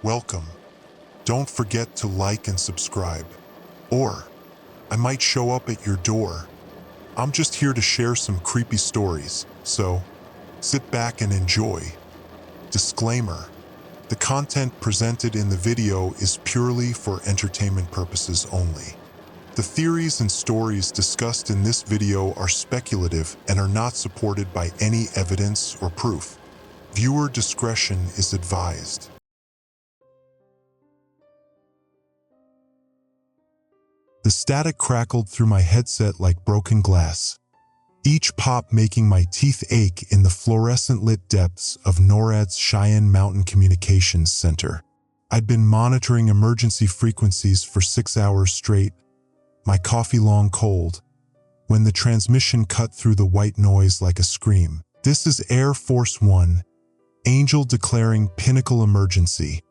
welcome. Don't forget to like and subscribe. Or, I might show up at your door. I'm just here to share some creepy stories, so sit back and enjoy. Disclaimer: the content presented in the video is purely for entertainment purposes only. The theories and stories discussed in this video are speculative and are not supported by any evidence or proof. Viewer discretion is advised. The static crackled through my headset like broken glass, each pop making my teeth ache in the fluorescent-lit depths of NORAD's Cheyenne Mountain Communications Center. I'd been monitoring emergency frequencies for 6 hours straight, my coffee long cold, when the transmission cut through the white noise like a scream. "This is Air Force One, Angel declaring pinnacle emergency."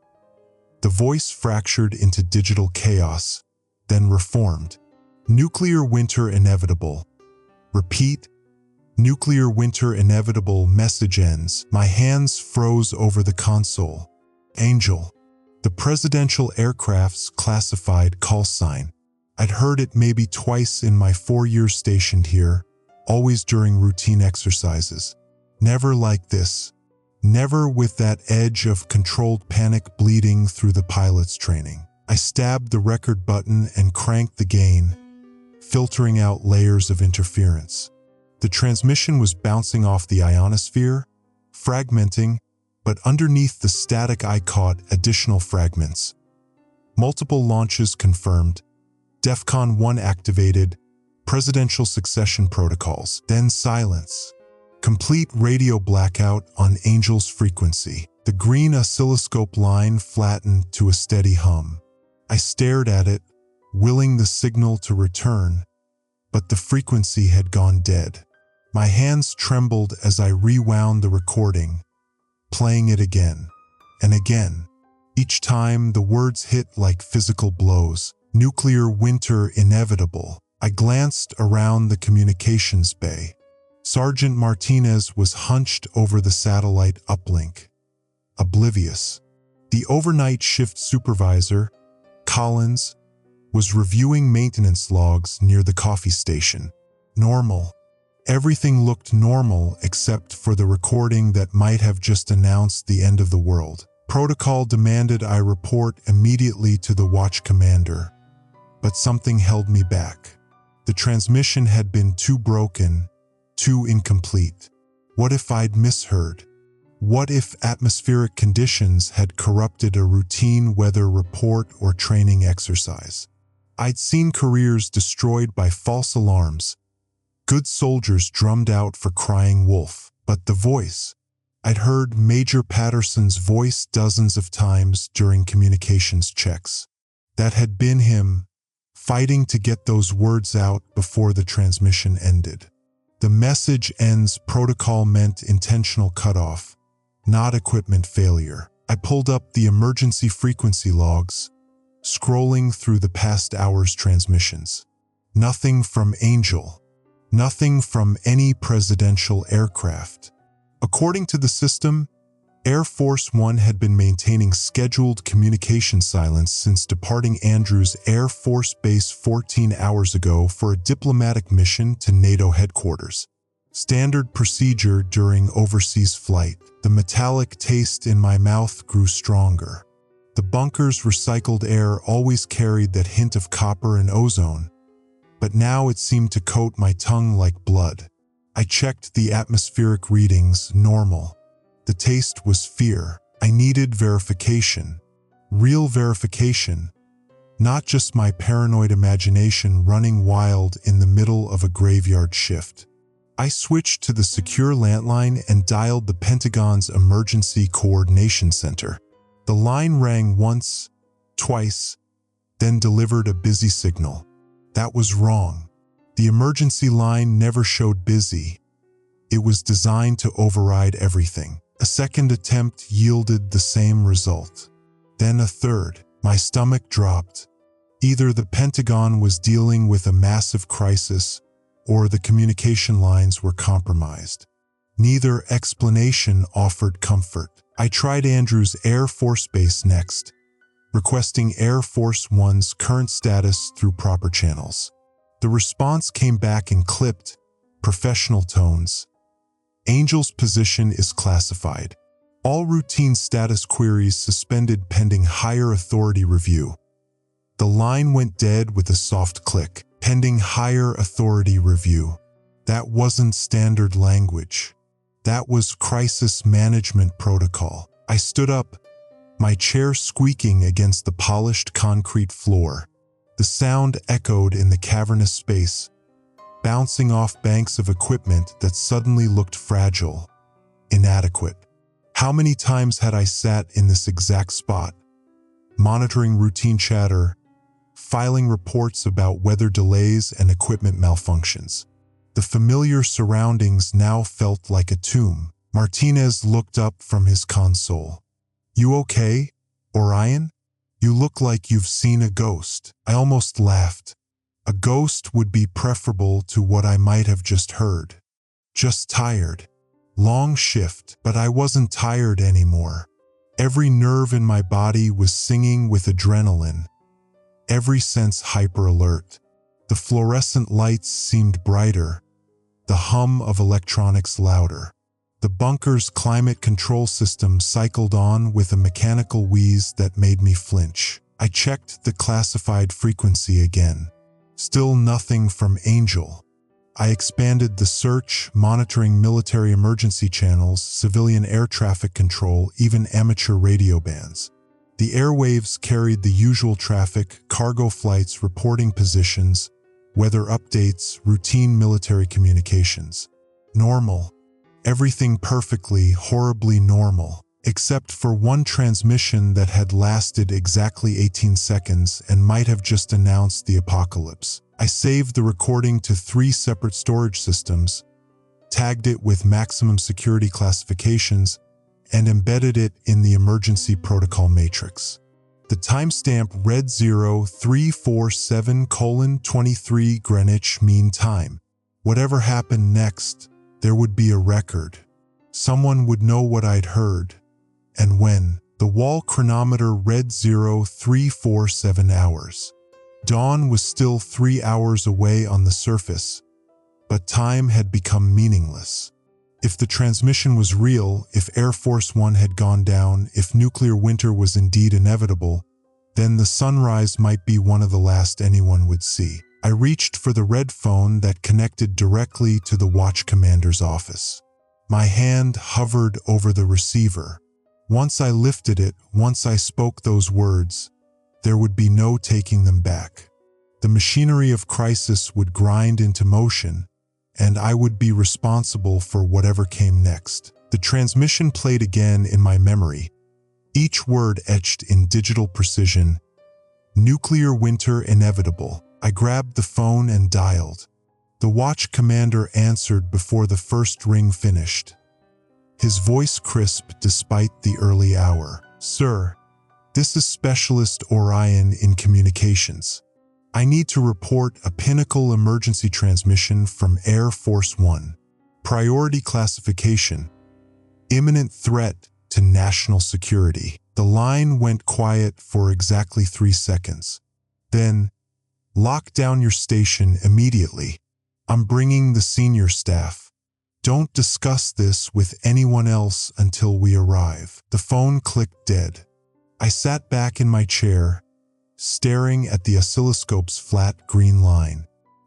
The voice fractured into digital chaos, then reformed. "Nuclear winter inevitable." Repeat, "Nuclear winter inevitable." Message ends. My hands froze over the console. Angel, the presidential aircraft's classified call sign. I'd heard it maybe twice in my 4 years stationed here, always during routine exercises. Never like this. Never with that edge of controlled panic bleeding through the pilot's training. I stabbed the record button and cranked the gain, filtering out layers of interference. The transmission was bouncing off the ionosphere, fragmenting, but underneath the static I caught additional fragments. Multiple launches confirmed, DEFCON 1 activated, presidential succession protocols, then silence. Complete radio blackout on Angel's frequency. The green oscilloscope line flattened to a steady hum. I stared at it, willing the signal to return, but the frequency had gone dead. My hands trembled as I rewound the recording, playing it again and again. Each time the words hit like physical blows. "Nuclear winter inevitable." I glanced around the communications bay. Sergeant Martinez was hunched over the satellite uplink, oblivious. The overnight shift supervisor, Collins, was reviewing maintenance logs near the coffee station. Normal. Everything looked normal except for the recording that might have just announced the end of the world. Protocol demanded I report immediately to the watch commander, but something held me back. The transmission had been too broken, too incomplete. What if I'd misheard? What if atmospheric conditions had corrupted a routine weather report or training exercise? I'd seen careers destroyed by false alarms, good soldiers drummed out for crying wolf. But the voice, I'd heard Major Patterson's voice dozens of times during communications checks. That had been him, fighting to get those words out before the transmission ended. The message ends protocol meant intentional cutoff, not equipment failure. I pulled up the emergency frequency logs, scrolling through the past hour's transmissions. Nothing from Angel. Nothing from any presidential aircraft. According to the system, Air Force One had been maintaining scheduled communication silence since departing Andrews Air Force Base 14 hours ago for a diplomatic mission to NATO headquarters. Standard procedure during overseas flight. The metallic taste in my mouth grew stronger. The bunker's recycled air always carried that hint of copper and ozone, but now it seemed to coat my tongue like blood. I checked the atmospheric readings, normal. The taste was fear. I needed verification. Real verification. Not just my paranoid imagination running wild in the middle of a graveyard shift. I switched to the secure landline and dialed the Pentagon's Emergency Coordination Center. The line rang once, twice, then delivered a busy signal. That was wrong. The emergency line never showed busy. It was designed to override everything. A second attempt yielded the same result. Then a third. My stomach dropped. Either the Pentagon was dealing with a massive crisis, or the communication lines were compromised. Neither explanation offered comfort. I tried Andrews Air Force Base next, requesting Air Force One's current status through proper channels. The response came back in clipped, professional tones. Angel's position is classified. All routine status queries suspended pending higher authority review. The line went dead with a soft click. Pending higher authority review. That wasn't standard language. That was crisis management protocol. I stood up, my chair squeaking against the polished concrete floor. The sound echoed in the cavernous space, bouncing off banks of equipment that suddenly looked fragile, inadequate. How many times had I sat in this exact spot, monitoring routine chatter, filing reports about weather delays and equipment malfunctions? The familiar surroundings now felt like a tomb. Martinez looked up from his console. "You okay, Orion? You look like you've seen a ghost." I almost laughed. A ghost would be preferable to what I might have just heard. Just tired. Long shift, but I wasn't tired anymore. Every nerve in my body was singing with adrenaline. Every sense hyper-alert. The fluorescent lights seemed brighter, the hum of electronics louder. The bunker's climate control system cycled on with a mechanical wheeze that made me flinch. I checked the classified frequency again. Still nothing from Angel. I expanded the search, monitoring military emergency channels, civilian air traffic control, even amateur radio bands. The airwaves carried the usual traffic, cargo flights, reporting positions, weather updates, routine military communications. Normal. Everything perfectly, horribly normal, except for one transmission that had lasted exactly 18 seconds and might have just announced the apocalypse. I saved the recording to 3 separate storage systems, tagged it with maximum security classifications, and embedded it in the emergency protocol matrix. The timestamp read 0347:23 Greenwich Mean Time. Whatever happened next, there would be a record. Someone would know what I'd heard, and when. The wall chronometer read 0347 hours. Dawn was still 3 hours away on the surface, but time had become meaningless. If the transmission was real, if Air Force One had gone down, if nuclear winter was indeed inevitable, then the sunrise might be one of the last anyone would see. I reached for the red phone that connected directly to the watch commander's office. My hand hovered over the receiver. Once I lifted it, once I spoke those words, there would be no taking them back. The machinery of crisis would grind into motion, and I would be responsible for whatever came next. The transmission played again in my memory, each word etched in digital precision. Nuclear winter inevitable. I grabbed the phone and dialed. The watch commander answered before the first ring finished. His voice crisp despite the early hour. "Sir, this is Specialist Orion in Communications. I need to report a pinnacle emergency transmission from Air Force One. Priority classification. Imminent threat to national security." The line went quiet for exactly 3 seconds. Then, "Lock down your station immediately. I'm bringing the senior staff. Don't discuss this with anyone else until we arrive." The phone clicked dead. I sat back in my chair, staring at the oscilloscope's flat green line.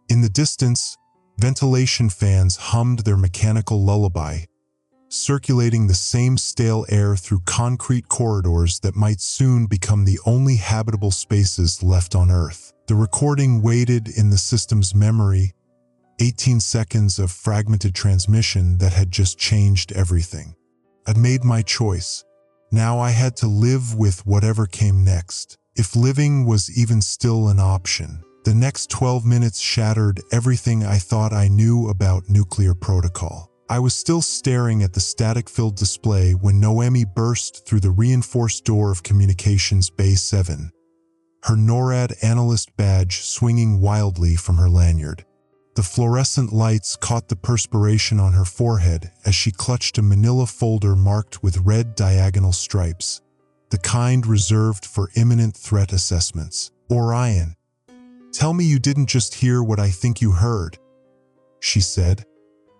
In the distance, ventilation fans hummed their mechanical lullaby, circulating the same stale air through concrete corridors that might soon become the only habitable spaces left on Earth. The recording waited in the system's memory, 18 seconds of fragmented transmission that had just changed everything. I'd made my choice. Now I had to live with whatever came next. If living was even still an option. The next 12 minutes shattered everything I thought I knew about nuclear protocol. I was still staring at the static-filled display when Noemi burst through the reinforced door of Communications Bay 7, her NORAD analyst badge swinging wildly from her lanyard. The fluorescent lights caught the perspiration on her forehead as she clutched a manila folder marked with red diagonal stripes, the kind reserved for imminent threat assessments. "Orion, tell me you didn't just hear what I think you heard," she said,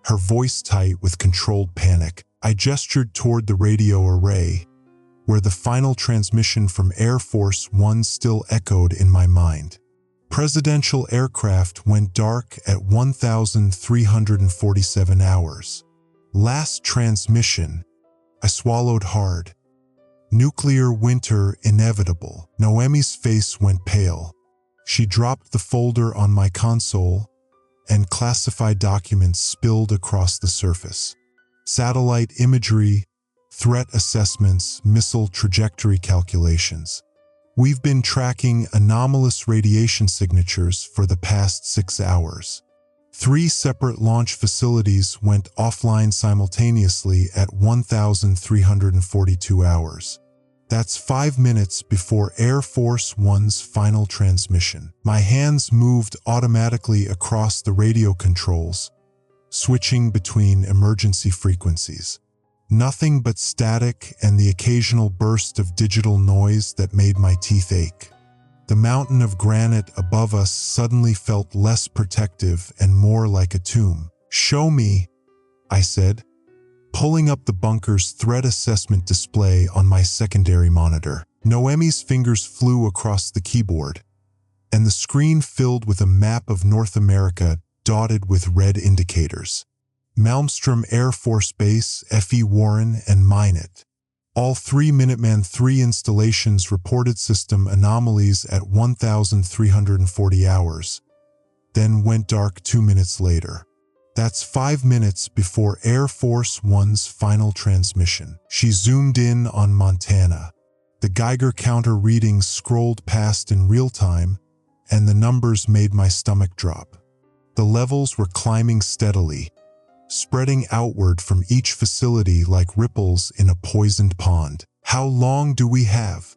her voice tight with controlled panic. I gestured toward the radio array, where the final transmission from Air Force One still echoed in my mind. Presidential aircraft went dark at 1,347 hours. Last transmission. I swallowed hard. Nuclear winter inevitable. Noemi's face went pale. She dropped the folder on my console, and classified documents spilled across the surface. Satellite imagery, threat assessments, missile trajectory calculations. We've been tracking anomalous radiation signatures for the past 6 hours. 3 separate launch facilities went offline simultaneously at 1,342 hours. That's 5 minutes before Air Force One's final transmission. My hands moved automatically across the radio controls, switching between emergency frequencies. Nothing but static and the occasional burst of digital noise that made my teeth ache. The mountain of granite above us suddenly felt less protective and more like a tomb. "Show me," I said, pulling up the bunker's threat assessment display on my secondary monitor. Noemi's fingers flew across the keyboard, and the screen filled with a map of North America dotted with red indicators. Malmstrom Air Force Base, F.E. Warren, and Minot. All 3 Minuteman III installations reported system anomalies at 1,340 hours, then went dark 2 minutes later. That's 5 minutes before Air Force One's final transmission. She zoomed in on Montana. The Geiger counter readings scrolled past in real time, and the numbers made my stomach drop. The levels were climbing steadily, spreading outward from each facility like ripples in a poisoned pond. "How long do we have?"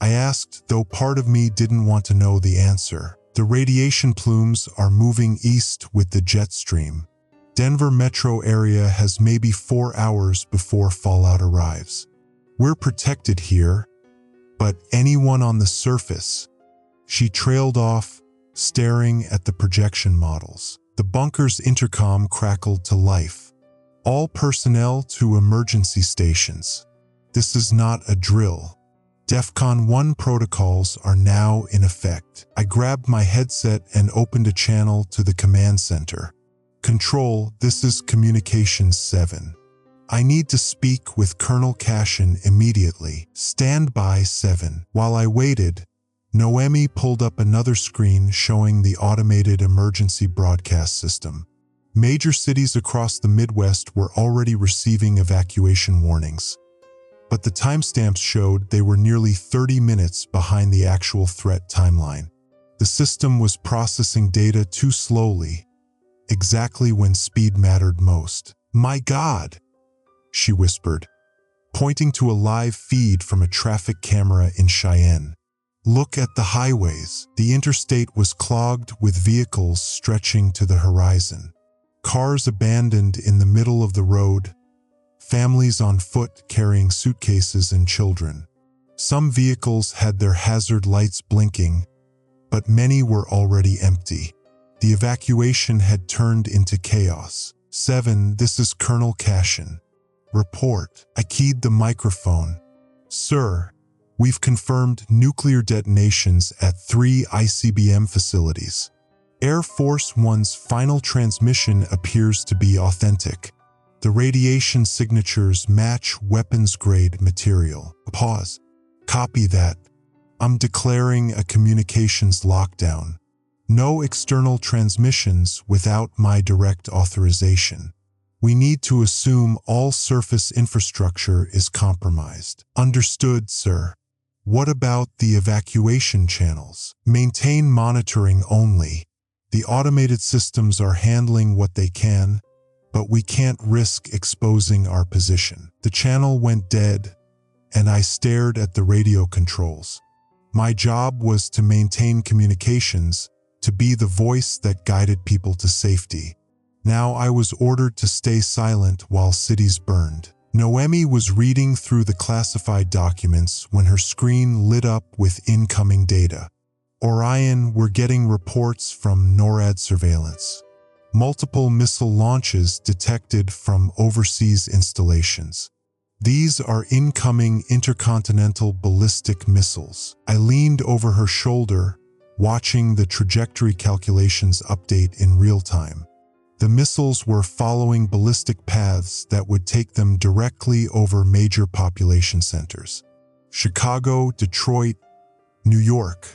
I asked, though part of me didn't want to know the answer. "The radiation plumes are moving east with the jet stream. Denver metro area has maybe 4 hours before fallout arrives. We're protected here, but anyone on the surface." She trailed off, staring at the projection models. The bunker's intercom crackled to life. "All personnel to emergency stations. This is not a drill. DEFCON 1 protocols are now in effect." I grabbed my headset and opened a channel to the command center. "Control, this is Communications 7. I need to speak with Colonel Cashin immediately. Stand by 7. While I waited, Noemi pulled up another screen showing the automated emergency broadcast system. Major cities across the Midwest were already receiving evacuation warnings, but the timestamps showed they were nearly 30 minutes behind the actual threat timeline. The system was processing data too slowly, exactly when speed mattered most. "My God," she whispered, pointing to a live feed from a traffic camera in Cheyenne. "Look at the highways." The interstate was clogged with vehicles stretching to the horizon. Cars abandoned in the middle of the road, families on foot carrying suitcases and children. Some vehicles had their hazard lights blinking, but many were already empty. The evacuation had turned into chaos. 7, this is Colonel Cashin. Report. I keyed the microphone. "Sir, we've confirmed nuclear detonations at 3 ICBM facilities. Air Force One's final transmission appears to be authentic. The radiation signatures match weapons-grade material." Pause. "Copy that. I'm declaring a communications lockdown. No external transmissions without my direct authorization. We need to assume all surface infrastructure is compromised." "Understood, sir." "What about the evacuation channels?" "Maintain monitoring only. The automated systems are handling what they can, but we can't risk exposing our position." The channel went dead, and I stared at the radio controls. My job was to maintain communications, to be the voice that guided people to safety. Now I was ordered to stay silent while cities burned. Noemi was reading through the classified documents when her screen lit up with incoming data. Orion were getting reports from NORAD surveillance. Multiple missile launches detected from overseas installations. These are incoming intercontinental ballistic missiles. I leaned over her shoulder, watching the trajectory calculations update in real time. The missiles were following ballistic paths that would take them directly over major population centers. Chicago, Detroit, New York.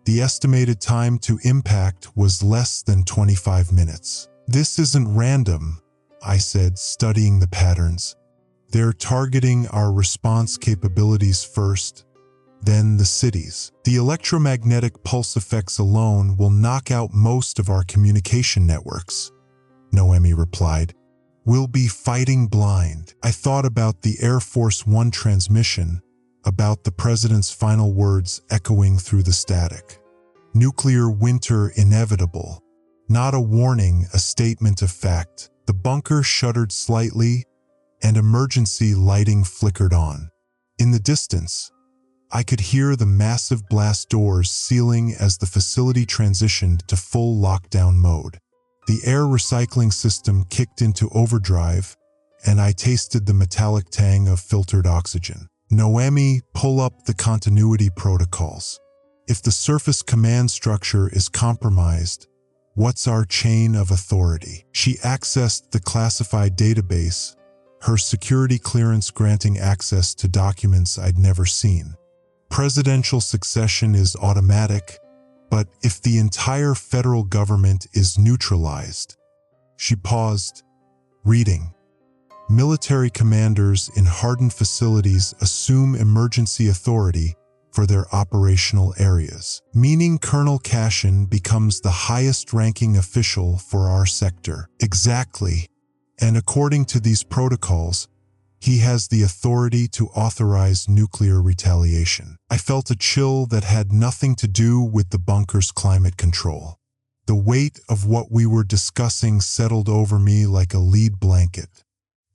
The estimated time to impact was less than 25 minutes. This isn't random, I said, studying the patterns. They're targeting our response capabilities first, then the cities. The electromagnetic pulse effects alone will knock out most of our communication networks, Noemi replied. We'll be fighting blind. I thought about the Air Force One transmission, about the president's final words echoing through the static. Nuclear winter inevitable. Not a warning, a statement of fact. The bunker shuddered slightly, and emergency lighting flickered on. In the distance, I could hear the massive blast doors sealing as the facility transitioned to full lockdown mode. The air recycling system kicked into overdrive, and I tasted the metallic tang of filtered oxygen. Noemi, pull up the continuity protocols. If the surface command structure is compromised, what's our chain of authority? She accessed the classified database, her security clearance granting access to documents I'd never seen. Presidential succession is automatic, but if the entire federal government is neutralized? She paused, reading. Military commanders in hardened facilities assume emergency authority for their operational areas, meaning Colonel Cashin becomes the highest-ranking official for our sector. Exactly. And according to these protocols, he has the authority to authorize nuclear retaliation. I felt a chill that had nothing to do with the bunker's climate control. The weight of what we were discussing settled over me like a lead blanket.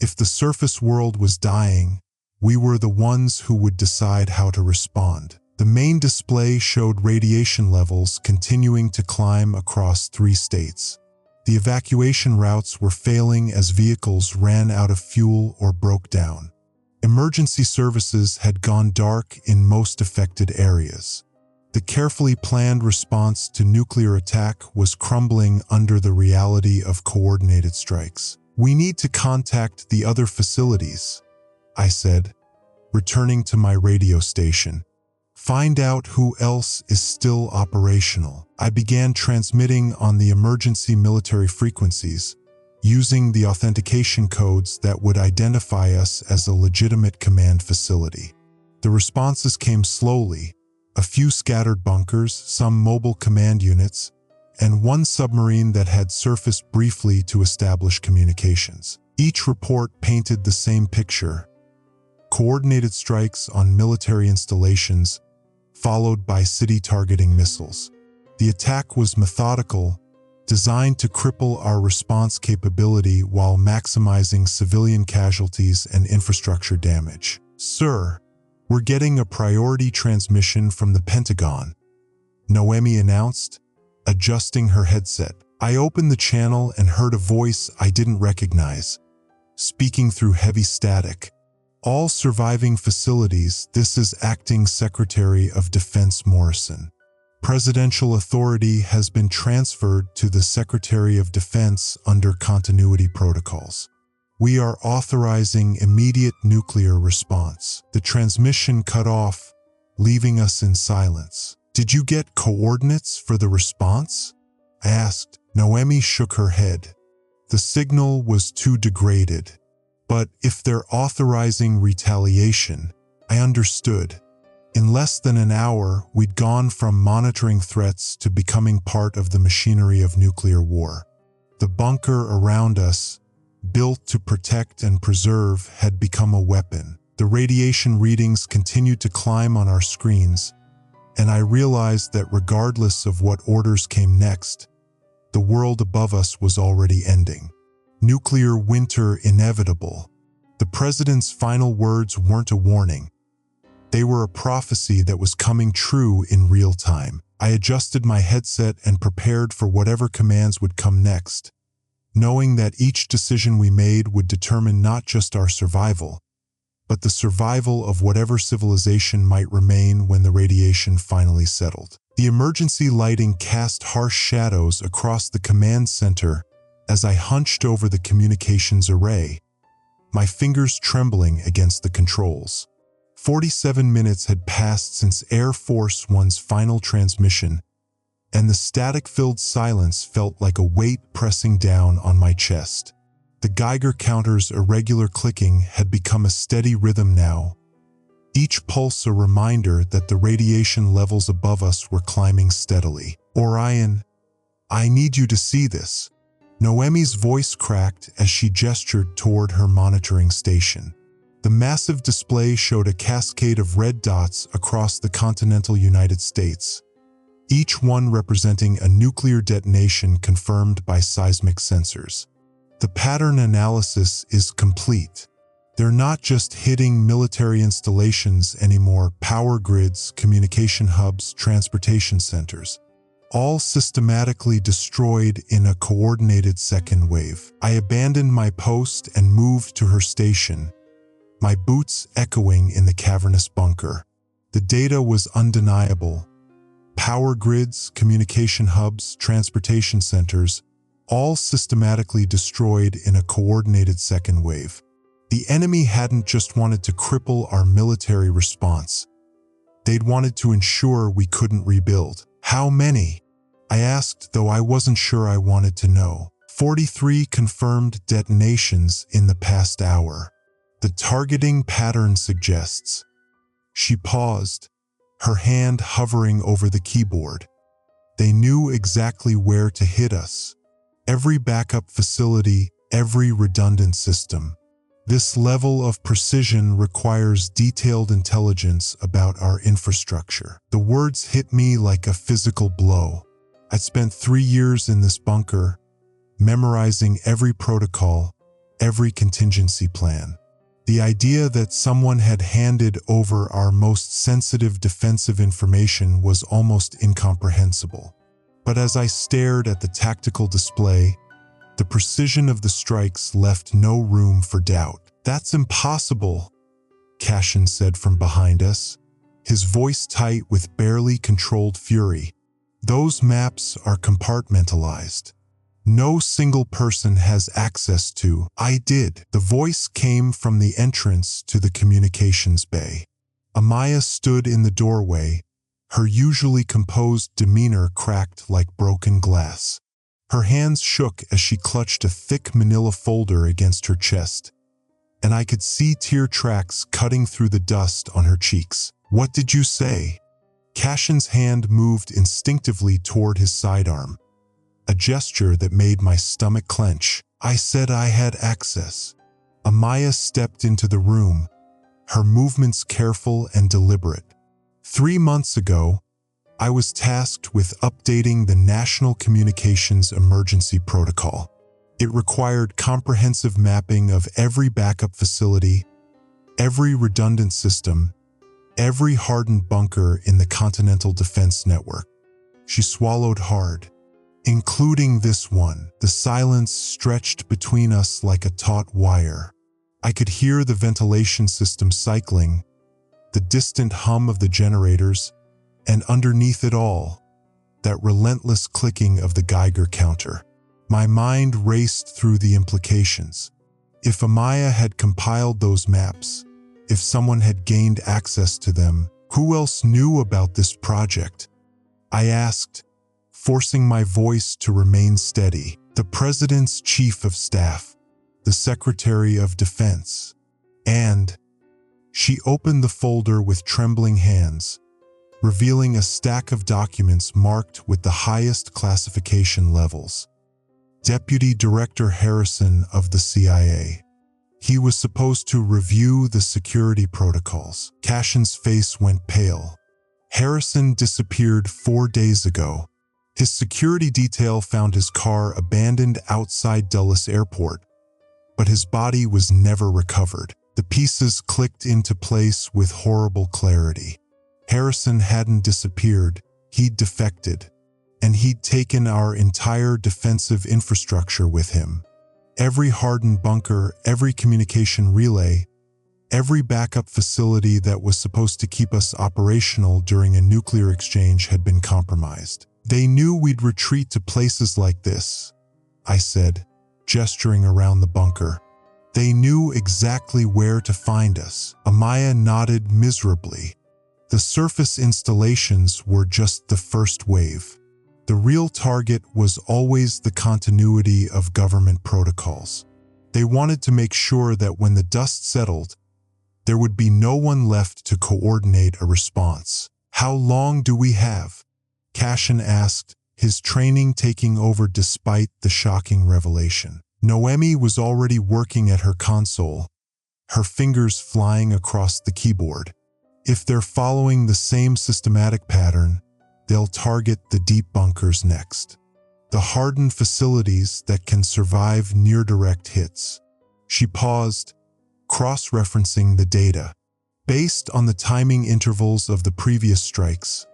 If the surface world was dying, we were the ones who would decide how to respond. The main display showed radiation levels continuing to climb across 3 states. The evacuation routes were failing as vehicles ran out of fuel or broke down. Emergency services had gone dark in most affected areas. The carefully planned response to nuclear attack was crumbling under the reality of coordinated strikes. We need to contact the other facilities, I said, returning to my radio station. Find out who else is still operational. I began transmitting on the emergency military frequencies, using the authentication codes that would identify us as a legitimate command facility. The responses came slowly, a few scattered bunkers, some mobile command units, and one submarine that had surfaced briefly to establish communications. Each report painted the same picture: coordinated strikes on military installations, followed by city-targeting missiles. The attack was methodical, designed to cripple our response capability while maximizing civilian casualties and infrastructure damage. Sir, we're getting a priority transmission from the Pentagon, Noemi announced, adjusting her headset. I opened the channel and heard a voice I didn't recognize, speaking through heavy static. All surviving facilities, this is Acting Secretary of Defense Morrison. Presidential authority has been transferred to the Secretary of Defense under continuity protocols. We are authorizing immediate nuclear response. The transmission cut off, leaving us in silence. Did you get coordinates for the response? I asked. Noemi shook her head. The signal was too degraded. But if they're authorizing retaliation, I understood. In less than an hour, we'd gone from monitoring threats to becoming part of the machinery of nuclear war. The bunker around us, built to protect and preserve, had become a weapon. The radiation readings continued to climb on our screens, and I realized that regardless of what orders came next, the world above us was already ending. Nuclear winter inevitable. The president's final words weren't a warning. They were a prophecy that was coming true in real time. I adjusted my headset and prepared for whatever commands would come next, knowing that each decision we made would determine not just our survival, but the survival of whatever civilization might remain when the radiation finally settled. The emergency lighting cast harsh shadows across the command center as I hunched over the communications array, my fingers trembling against the controls. 47 minutes had passed since Air Force One's final transmission, and the static-filled silence felt like a weight pressing down on my chest. The Geiger counter's irregular clicking had become a steady rhythm now, each pulse a reminder that the radiation levels above us were climbing steadily. "Orion, I need you to see this." Noemi's voice cracked as she gestured toward her monitoring station. The massive display showed a cascade of red dots across the continental United States, each one representing a nuclear detonation confirmed by seismic sensors. The pattern analysis is complete. They're not just hitting military installations anymore, power grids, communication hubs, transportation centers, all systematically destroyed in a coordinated second wave. I abandoned my post and moved to her station, my boots echoing in the cavernous bunker. The data was undeniable. Power grids, communication hubs, transportation centers, all systematically destroyed in a coordinated second wave. The enemy hadn't just wanted to cripple our military response. They'd wanted to ensure we couldn't rebuild. "How many?" I asked, though I wasn't sure I wanted to know. 43 confirmed detonations in the past hour. The targeting pattern suggests. She paused, her hand hovering over the keyboard. They knew exactly where to hit us. Every backup facility, every redundant system. This level of precision requires detailed intelligence about our infrastructure. The words hit me like a physical blow. I'd spent 3 years in this bunker, memorizing every protocol, every contingency plan. The idea that someone had handed over our most sensitive defensive information was almost incomprehensible. But as I stared at the tactical display, the precision of the strikes left no room for doubt. "That's impossible," Cashin said from behind us, his voice tight with barely controlled fury. "Those maps are compartmentalized. No single person has access to." "I did." The voice came from the entrance to the communications bay. Amaya stood in the doorway, her usually composed demeanor cracked like broken glass. Her hands shook as she clutched a thick manila folder against her chest, and I could see tear tracks cutting through the dust on her cheeks. "What did you say?" Cashin's hand moved instinctively toward his sidearm, a gesture that made my stomach clench. "I said I had access." Amaya stepped into the room, her movements careful and deliberate. 3 months ago, I was tasked with updating the National Communications Emergency Protocol. It required comprehensive mapping of every backup facility, every redundant system, every hardened bunker in the Continental Defense Network. She swallowed hard. "Including this one." The silence stretched between us like a taut wire. I could hear the ventilation system cycling, the distant hum of the generators, and underneath it all, that relentless clicking of the Geiger counter. My mind raced through the implications. If Amaya had compiled those maps, if someone had gained access to them, who else knew about this project? I asked, forcing my voice to remain steady. "The President's Chief of Staff, the Secretary of Defense, and..." She opened the folder with trembling hands, revealing a stack of documents marked with the highest classification levels. Deputy Director Harrison of the CIA. He was supposed to review the security protocols. Cashin's face went pale. Harrison disappeared 4 days ago. His security detail found his car abandoned outside Dulles Airport, but his body was never recovered. The pieces clicked into place with horrible clarity. Harrison hadn't disappeared, he'd defected, and he'd taken our entire defensive infrastructure with him. Every hardened bunker, every communication relay, every backup facility that was supposed to keep us operational during a nuclear exchange had been compromised. They knew we'd retreat to places like this, I said, gesturing around the bunker. They knew exactly where to find us. Amaya nodded miserably. The surface installations were just the first wave. The real target was always the continuity of government protocols. They wanted to make sure that when the dust settled, there would be no one left to coordinate a response. "How long do we have?" Cashin asked, his training taking over despite the shocking revelation. Noemi was already working at her console, her fingers flying across the keyboard. If they're following the same systematic pattern, they'll target the deep bunkers next. The hardened facilities that can survive near-direct hits. She paused, cross-referencing the data. Based on the timing intervals of the previous strikes,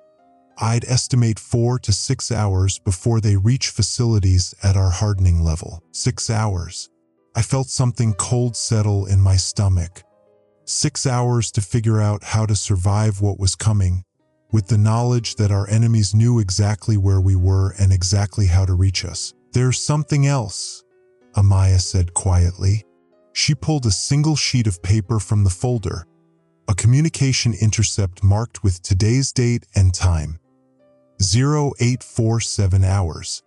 I'd estimate 4 to 6 hours before they reach facilities at our hardening level. 6 hours. I felt something cold settle in my stomach. 6 hours to figure out how to survive what was coming, with the knowledge that our enemies knew exactly where we were and exactly how to reach us. "There's something else," Amaya said quietly. She pulled a single sheet of paper from the folder, a communication intercept marked with today's date and time. 0847 hours.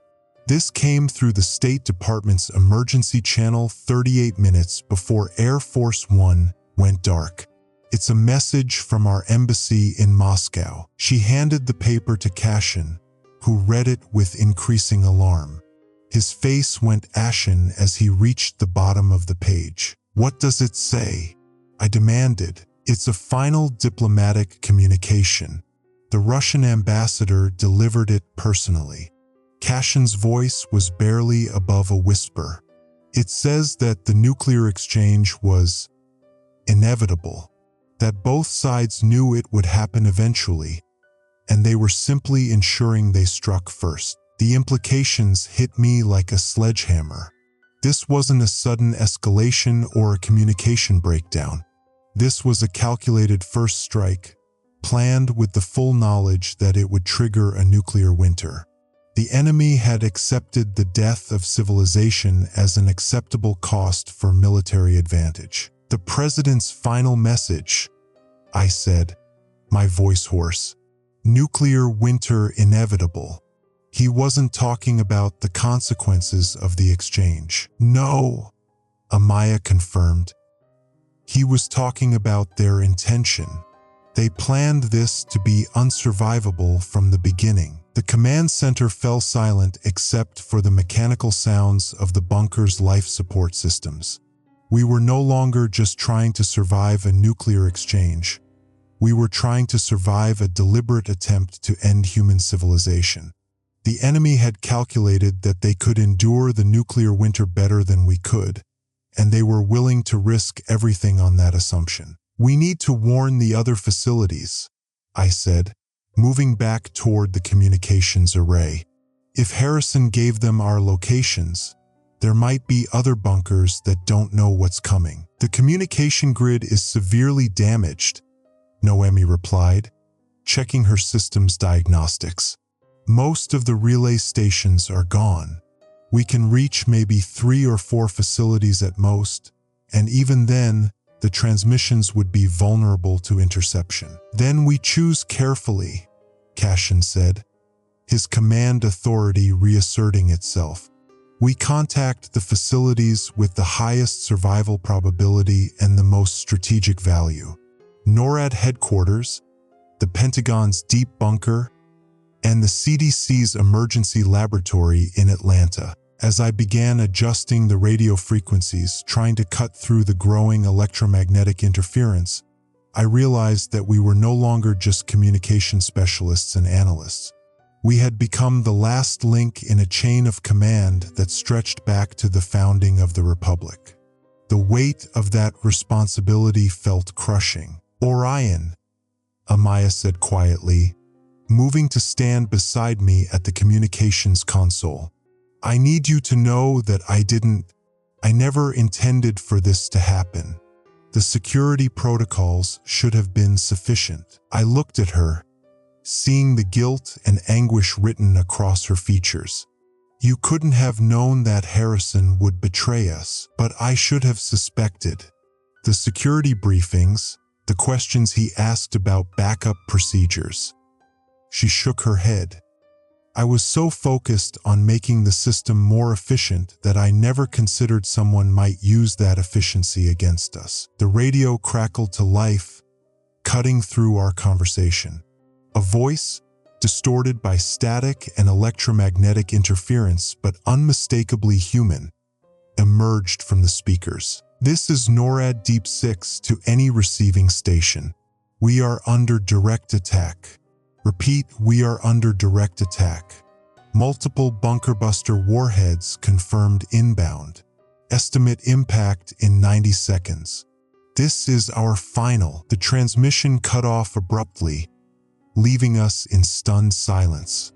This came through the State Department's emergency channel 38 minutes before Air Force One went dark. "It's a message from our embassy in Moscow." She handed the paper to Cashin, who read it with increasing alarm. His face went ashen as he reached the bottom of the page. "What does it say?" I demanded. "It's a final diplomatic communication. The Russian ambassador delivered it personally." Cashin's voice was barely above a whisper. "It says that the nuclear exchange was inevitable, that both sides knew it would happen eventually, and they were simply ensuring they struck first." The implications hit me like a sledgehammer. This wasn't a sudden escalation or a communication breakdown. This was a calculated first strike, planned with the full knowledge that it would trigger a nuclear winter. The enemy had accepted the death of civilization as an acceptable cost for military advantage. "The president's final message," I said, my voice hoarse. "Nuclear winter inevitable." He wasn't talking about the consequences of the exchange. "No," Amaya confirmed. "He was talking about their intention. They planned this to be unsurvivable from the beginning." The command center fell silent except for the mechanical sounds of the bunker's life support systems. We were no longer just trying to survive a nuclear exchange. We were trying to survive a deliberate attempt to end human civilization. The enemy had calculated that they could endure the nuclear winter better than we could, and they were willing to risk everything on that assumption. "We need to warn the other facilities," I said, moving back toward the communications array. "If Harrison gave them our locations, there might be other bunkers that don't know what's coming." "The communication grid is severely damaged," Noemi replied, checking her system's diagnostics. "Most of the relay stations are gone. We can reach maybe 3 or 4 facilities at most, and even then, the transmissions would be vulnerable to interception." "Then we choose carefully," Cashin said, his command authority reasserting itself. "We contact the facilities with the highest survival probability and the most strategic value. NORAD headquarters, the Pentagon's deep bunker, and the CDC's emergency laboratory in Atlanta." As I began adjusting the radio frequencies, trying to cut through the growing electromagnetic interference, I realized that we were no longer just communication specialists and analysts. We had become the last link in a chain of command that stretched back to the founding of the Republic. The weight of that responsibility felt crushing. "Orion," Amaya said quietly, moving to stand beside me at the communications console. "I need you to know that I never intended for this to happen. The security protocols should have been sufficient." I looked at her, seeing the guilt and anguish written across her features. "You couldn't have known that Harrison would betray us, but I should have suspected. The security briefings, the questions he asked about backup procedures." She shook her head. "I was so focused on making the system more efficient that I never considered someone might use that efficiency against us." The radio crackled to life, cutting through our conversation. A voice, distorted by static and electromagnetic interference but unmistakably human, emerged from the speakers. "This is NORAD Deep 6 to any receiving station. We are under direct attack. Repeat, we are under direct attack. Multiple bunker-buster warheads confirmed inbound. Estimate impact in 90 seconds. This is our final." The transmission cut off abruptly, leaving us in stunned silence.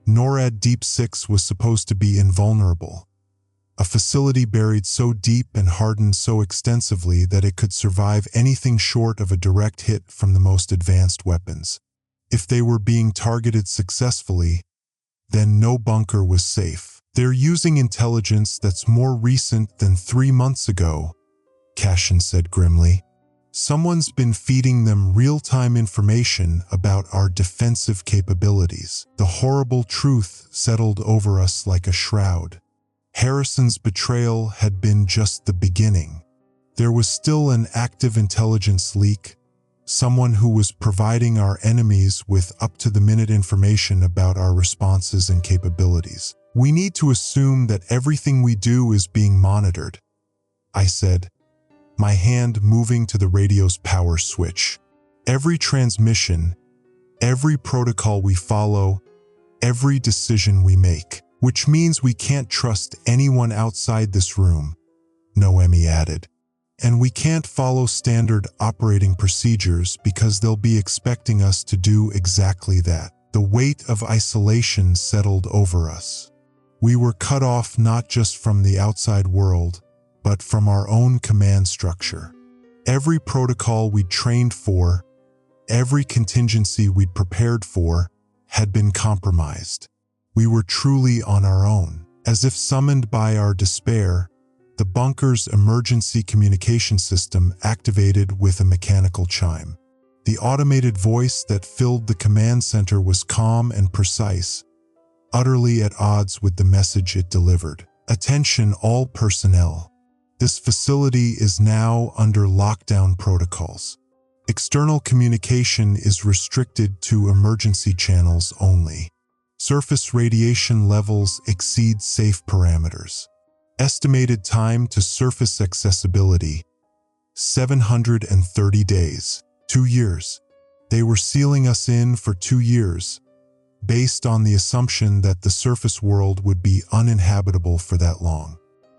NORAD Deep 6 was supposed to be invulnerable. A facility buried so deep and hardened so extensively that it could survive anything short of a direct hit from the most advanced weapons. If they were being targeted successfully, then no bunker was safe. "They're using intelligence that's more recent than 3 months ago," Cashin said grimly. "Someone's been feeding them real-time information about our defensive capabilities." The horrible truth settled over us like a shroud. Harrison's betrayal had been just the beginning. There was still an active intelligence leak, someone who was providing our enemies with up-to-the-minute information about our responses and capabilities. "We need to assume that everything we do is being monitored," I said, my hand moving to the radio's power switch. "Every transmission, every protocol we follow, every decision we make. Which means we can't trust anyone outside this room," Noemi added. "And we can't follow standard operating procedures because they'll be expecting us to do exactly that." The weight of isolation settled over us. We were cut off not just from the outside world, but from our own command structure. Every protocol we'd trained for, every contingency we'd prepared for, had been compromised. We were truly on our own. As if summoned by our despair, the bunker's emergency communication system activated with a mechanical chime. The automated voice that filled the command center was calm and precise, utterly at odds with the message it delivered. "Attention all personnel. This facility is now under lockdown protocols. External communication is restricted to emergency channels only. Surface radiation levels exceed safe parameters. Estimated time to surface accessibility, 730 days, 2 years. They were sealing us in for 2 years, based on the assumption that the surface world would be uninhabitable for that long.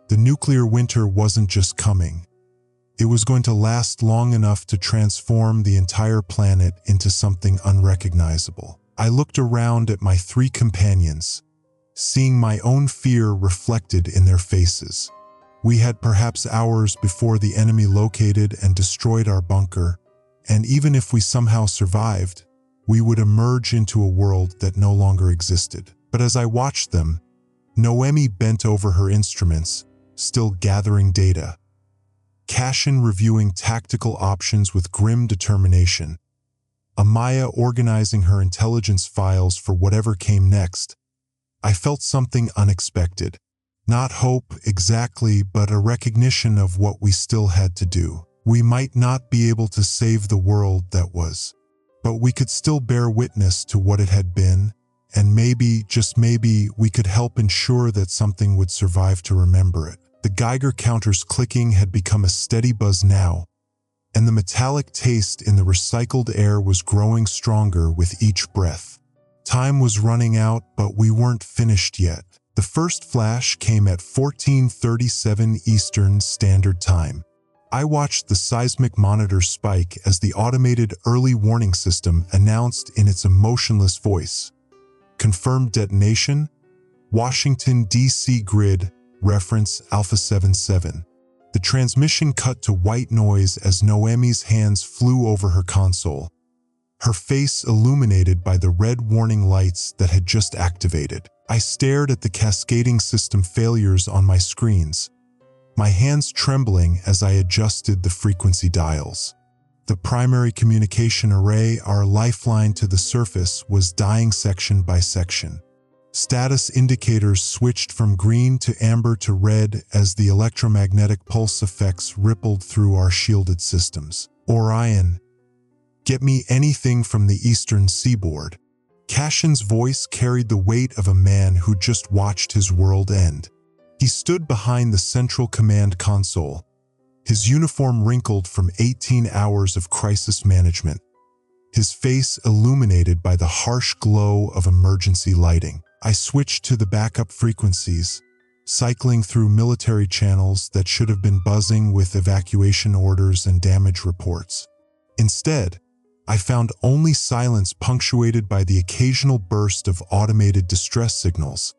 The nuclear winter wasn't just coming. It was going to last long enough to transform the entire planet into something unrecognizable." I looked around at my 3 companions, seeing my own fear reflected in their faces. We had perhaps hours before the enemy located and destroyed our bunker, and even if we somehow survived, we would emerge into a world that no longer existed. But as I watched them, Noemi bent over her instruments, still gathering data. Cashin reviewing tactical options with grim determination. Amaya organizing her intelligence files for whatever came next. I felt something unexpected. Not hope exactly, but a recognition of what we still had to do. We might not be able to save the world that was, but we could still bear witness to what it had been, and maybe, just maybe, we could help ensure that something would survive to remember it. The Geiger counter's clicking had become a steady buzz now, and the metallic taste in the recycled air was growing stronger with each breath. Time was running out, but we weren't finished yet. The first flash came at 14:37 Eastern Standard Time. I watched the seismic monitor spike as the automated early warning system announced in its emotionless voice. Confirmed detonation, Washington, D.C. grid, reference Alpha 77. The transmission cut to white noise as Noemi's hands flew over her console, her face illuminated by the red warning lights that had just activated. I stared at the cascading system failures on my screens, my hands trembling as I adjusted the frequency dials. The primary communication array, our lifeline to the surface, was dying section by section. Status indicators switched from green to amber to red as the electromagnetic pulse effects rippled through our shielded systems. Orion, get me anything from the eastern seaboard. Cashin's voice carried the weight of a man who just watched his world end. He stood behind the central command console, his uniform wrinkled from 18 hours of crisis management, his face illuminated by the harsh glow of emergency lighting. I switched to the backup frequencies, cycling through military channels that should have been buzzing with evacuation orders and damage reports. Instead, I found only silence punctuated by the occasional burst of automated distress signals,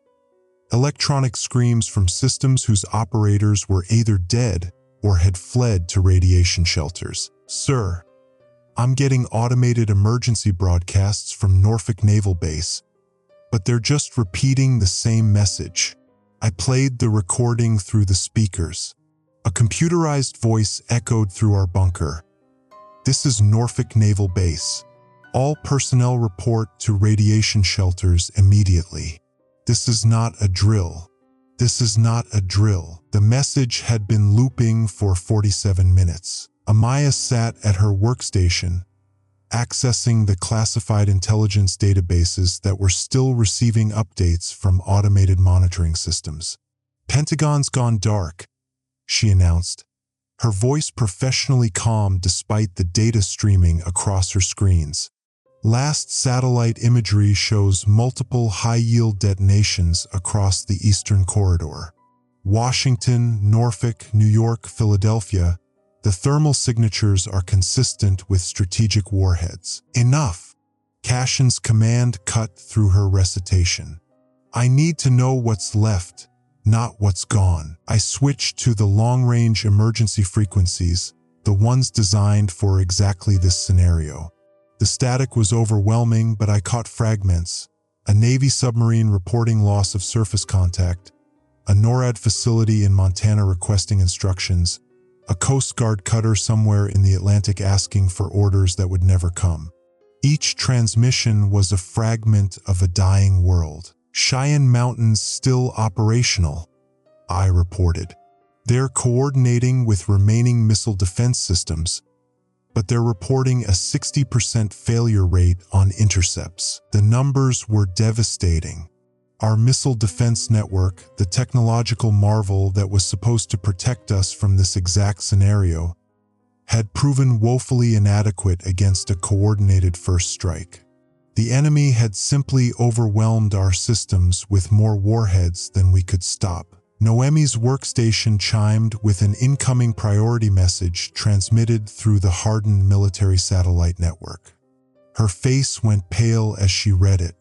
electronic screams from systems whose operators were either dead or had fled to radiation shelters. Sir, I'm getting automated emergency broadcasts from Norfolk Naval Base, but they're just repeating the same message. I played the recording through the speakers. A computerized voice echoed through our bunker. This is Norfolk Naval Base. All personnel report to radiation shelters immediately. This is not a drill. This is not a drill. The message had been looping for 47 minutes. Amaya sat at her workstation, accessing the classified intelligence databases that were still receiving updates from automated monitoring systems. Pentagon's gone dark, she announced, her voice professionally calm despite the data streaming across her screens. Last satellite imagery shows multiple high-yield detonations across the eastern corridor. Washington, Norfolk, New York, Philadelphia. The thermal signatures are consistent with strategic warheads. Enough! Cashin's command cut through her recitation. I need to know what's left, not what's gone. I switched to the long-range emergency frequencies, the ones designed for exactly this scenario. The static was overwhelming, but I caught fragments. A Navy submarine reporting loss of surface contact, a NORAD facility in Montana requesting instructions, a Coast Guard cutter somewhere in the Atlantic asking for orders that would never come. Each transmission was a fragment of a dying world. Cheyenne Mountains still operational, I reported. They're coordinating with remaining missile defense systems, but they're reporting a 60% failure rate on intercepts. The numbers were devastating. Our missile defense network, the technological marvel that was supposed to protect us from this exact scenario, had proven woefully inadequate against a coordinated first strike. The enemy had simply overwhelmed our systems with more warheads than we could stop. Noemi's workstation chimed with an incoming priority message transmitted through the hardened military satellite network. Her face went pale as she read it.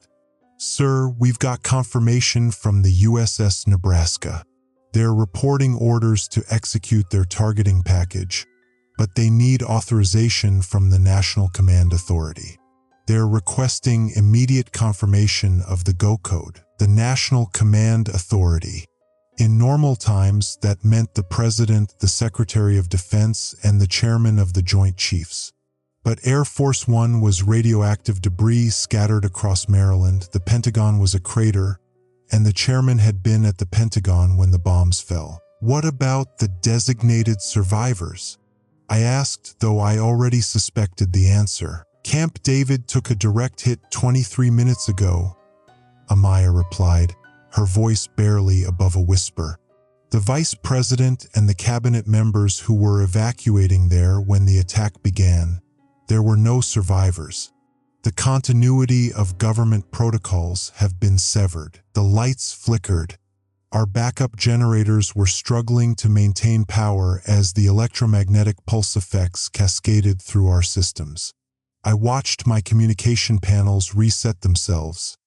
Sir, we've got confirmation from the USS Nebraska. They're reporting orders to execute their targeting package, but they need authorization from the National Command Authority. They're requesting immediate confirmation of the Go Code, the National Command Authority. In normal times, that meant the President, the Secretary of Defense, and the Chairman of the Joint Chiefs. But Air Force One was radioactive debris scattered across Maryland, the Pentagon was a crater, and the chairman had been at the Pentagon when the bombs fell. What about the designated survivors? I asked, though I already suspected the answer. Camp David took a direct hit 23 minutes ago, Amaya replied, her voice barely above a whisper. The vice president and the cabinet members who were evacuating there when the attack began. There were no survivors. The continuity of government protocols have been severed. The lights flickered. Our backup generators were struggling to maintain power as the electromagnetic pulse effects cascaded through our systems. I watched my communication panels reset themselves,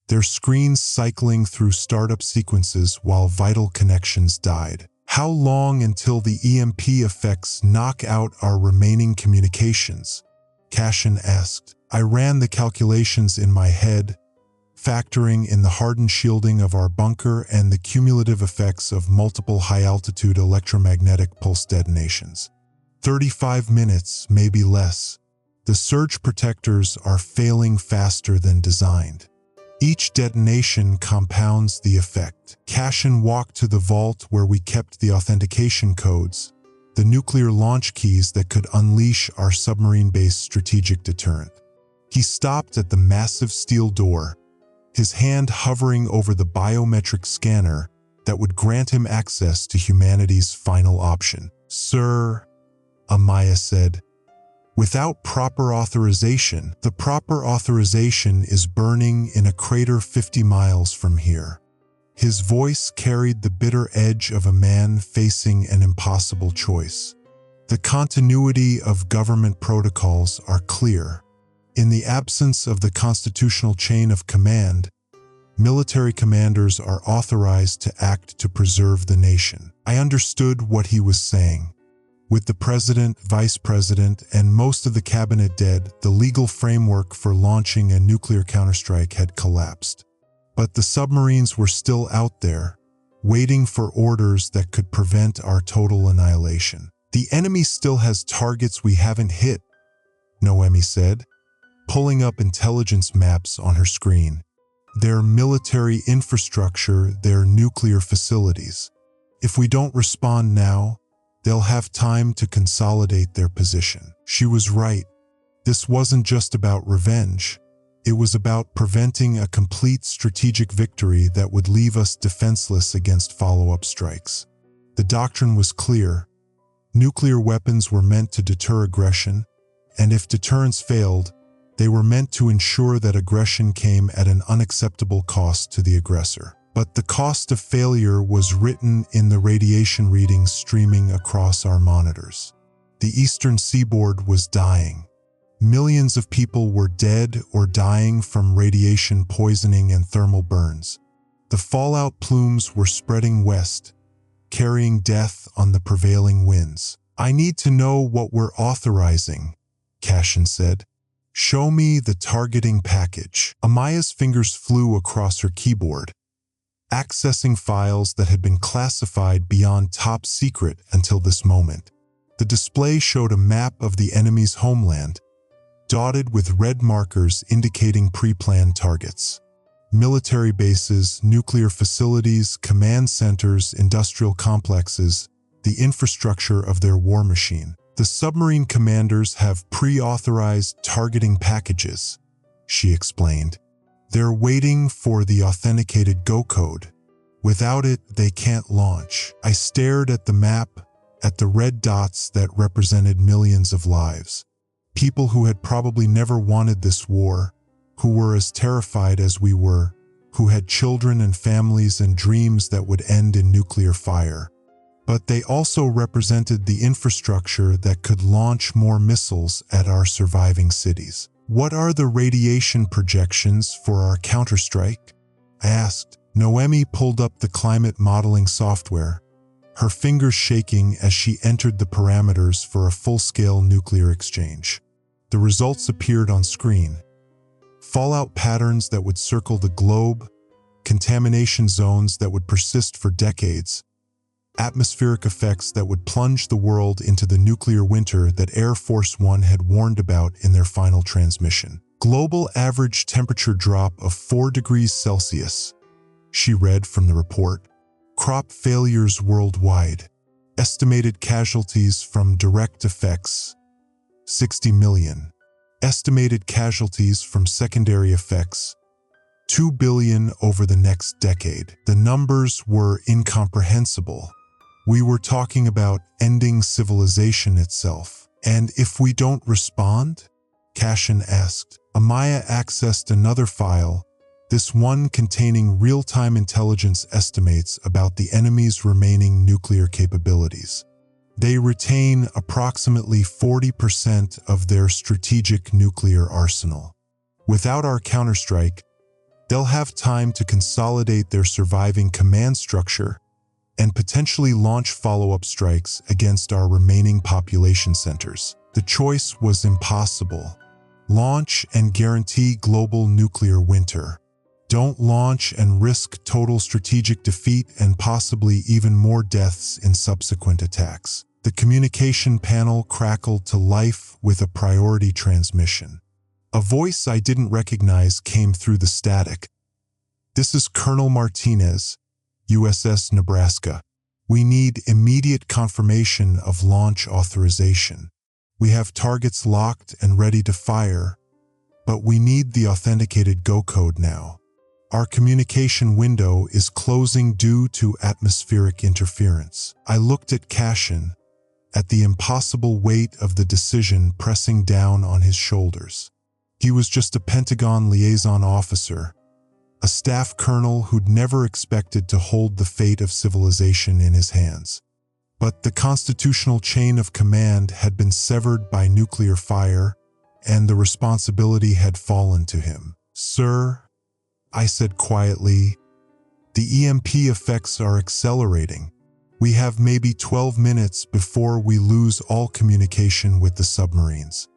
their screens cycling through startup sequences while vital connections died. How long until the EMP effects knock out our remaining communications? Cashin asked. I ran the calculations in my head, factoring in the hardened shielding of our bunker and the cumulative effects of multiple high-altitude electromagnetic pulse detonations. 35 minutes, maybe less. The surge protectors are failing faster than designed. Each detonation compounds the effect. Cashin walked to the vault where we kept the authentication codes, the nuclear launch keys that could unleash our submarine-based strategic deterrent. He stopped at the massive steel door, his hand hovering over the biometric scanner that would grant him access to humanity's final option. Sir, Amaya said, without proper authorization, the proper authorization is burning in a crater 50 miles from here. His voice carried the bitter edge of a man facing an impossible choice. The continuity of government protocols are clear. In the absence of the constitutional chain of command, military commanders are authorized to act to preserve the nation. I understood what he was saying. With the president, vice president, and most of the cabinet dead, the legal framework for launching a nuclear counterstrike had collapsed. But the submarines were still out there, waiting for orders that could prevent our total annihilation. The enemy still has targets we haven't hit, Noemi said, pulling up intelligence maps on her screen. Their military infrastructure, their nuclear facilities. If we don't respond now, they'll have time to consolidate their position. She was right. This wasn't just about revenge. It was about preventing a complete strategic victory that would leave us defenseless against follow-up strikes. The doctrine was clear. Nuclear weapons were meant to deter aggression, and if deterrence failed, they were meant to ensure that aggression came at an unacceptable cost to the aggressor. But the cost of failure was written in the radiation readings streaming across our monitors. The eastern seaboard was dying. Millions of people were dead or dying from radiation poisoning and thermal burns. The fallout plumes were spreading west, carrying death on the prevailing winds. I need to know what we're authorizing, Cashin said. Show me the targeting package. Amaya's fingers flew across her keyboard, accessing files that had been classified beyond top secret until this moment. The display showed a map of the enemy's homeland, dotted with red markers indicating pre-planned targets. Military bases, nuclear facilities, command centers, industrial complexes, the infrastructure of their war machine. The submarine commanders have pre-authorized targeting packages, she explained. They're waiting for the authenticated go code. Without it, they can't launch. I stared at the map, at the red dots that represented millions of lives. People who had probably never wanted this war, who were as terrified as we were, who had children and families and dreams that would end in nuclear fire. But they also represented the infrastructure that could launch more missiles at our surviving cities. What are the radiation projections for our counterstrike? I asked. Noemi pulled up the climate modeling software, her fingers shaking as she entered the parameters for a full-scale nuclear exchange. The results appeared on screen. Fallout patterns that would circle the globe, contamination zones that would persist for decades, atmospheric effects that would plunge the world into the nuclear winter that Air Force One had warned about in their final transmission. Global average temperature drop of 4 degrees Celsius, she read from the report. Crop failures worldwide. Estimated casualties from direct effects, 60 million. Estimated casualties from secondary effects, 2 billion over the next decade. The numbers were incomprehensible. We were talking about ending civilization itself. And if we don't respond? Cashin asked. Amaya accessed another file, this one containing real-time intelligence estimates about the enemy's remaining nuclear capabilities. They retain approximately 40% of their strategic nuclear arsenal. Without our counterstrike, they'll have time to consolidate their surviving command structure and potentially launch follow-up strikes against our remaining population centers. The choice was impossible. Launch and guarantee global nuclear winter. Don't launch and risk total strategic defeat and possibly even more deaths in subsequent attacks. The communication panel crackled to life with a priority transmission. A voice I didn't recognize came through the static. This is Colonel Martinez, USS Nebraska. We need immediate confirmation of launch authorization. We have targets locked and ready to fire, but we need the authenticated go code now. Our communication window is closing due to atmospheric interference. I looked at Cashin, at the impossible weight of the decision pressing down on his shoulders. He was just a Pentagon liaison officer, a staff colonel who'd never expected to hold the fate of civilization in his hands. But the constitutional chain of command had been severed by nuclear fire, and the responsibility had fallen to him. Sir, I said quietly, the EMP effects are accelerating. We have maybe 12 minutes before we lose all communication with the submarines.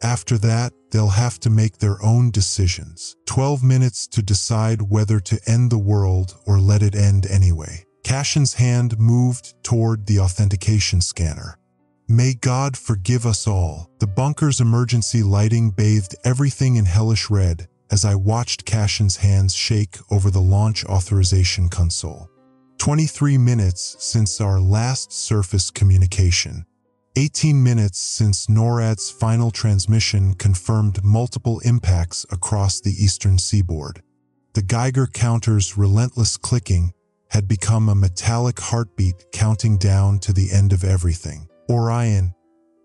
After that, they'll have to make their own decisions. 12 minutes to decide whether to end the world or let it end anyway. Cashin's hand moved toward the authentication scanner. May God forgive us all. The bunker's emergency lighting bathed everything in hellish red as I watched Cashin's hands shake over the launch authorization console. 23 minutes since our last surface communication. 18 minutes since NORAD's final transmission confirmed multiple impacts across the eastern seaboard. The Geiger counter's relentless clicking had become a metallic heartbeat counting down to the end of everything. Orion,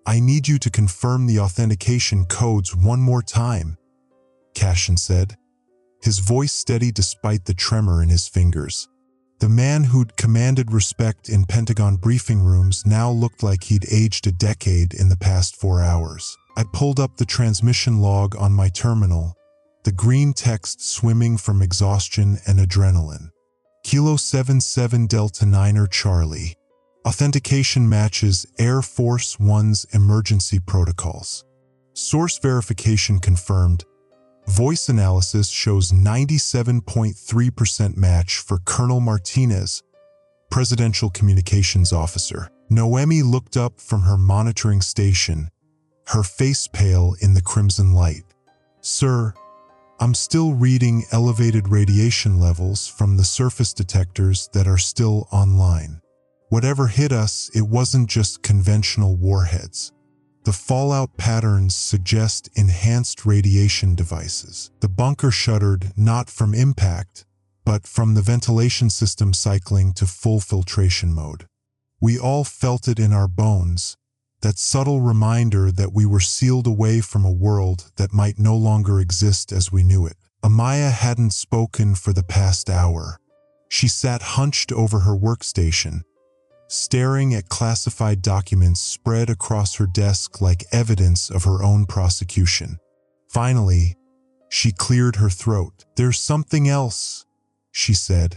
I need you to confirm the authentication codes one more time, Cashin said, his voice steady despite the tremor in his fingers. The man who'd commanded respect in Pentagon briefing rooms now looked like he'd aged a decade in the past 4 hours. I pulled up the transmission log on my terminal, the green text swimming from exhaustion and adrenaline. Kilo 77 Delta 9er Charlie. Authentication matches Air Force One's emergency protocols. Source verification confirmed. Voice analysis shows 97.3% match for Colonel Martinez, Presidential Communications Officer. Noemi looked up from her monitoring station, her face pale in the crimson light. Sir, I'm still reading elevated radiation levels from the surface detectors that are still online. Whatever hit us, it wasn't just conventional warheads. The fallout patterns suggest enhanced radiation devices. The bunker shuddered not from impact, but from the ventilation system cycling to full filtration mode. We all felt it in our bones, that subtle reminder that we were sealed away from a world that might no longer exist as we knew it. Amaya hadn't spoken for the past hour. She sat hunched over her workstation, staring at classified documents spread across her desk like evidence of her own prosecution. Finally, she cleared her throat. There's something else, she said,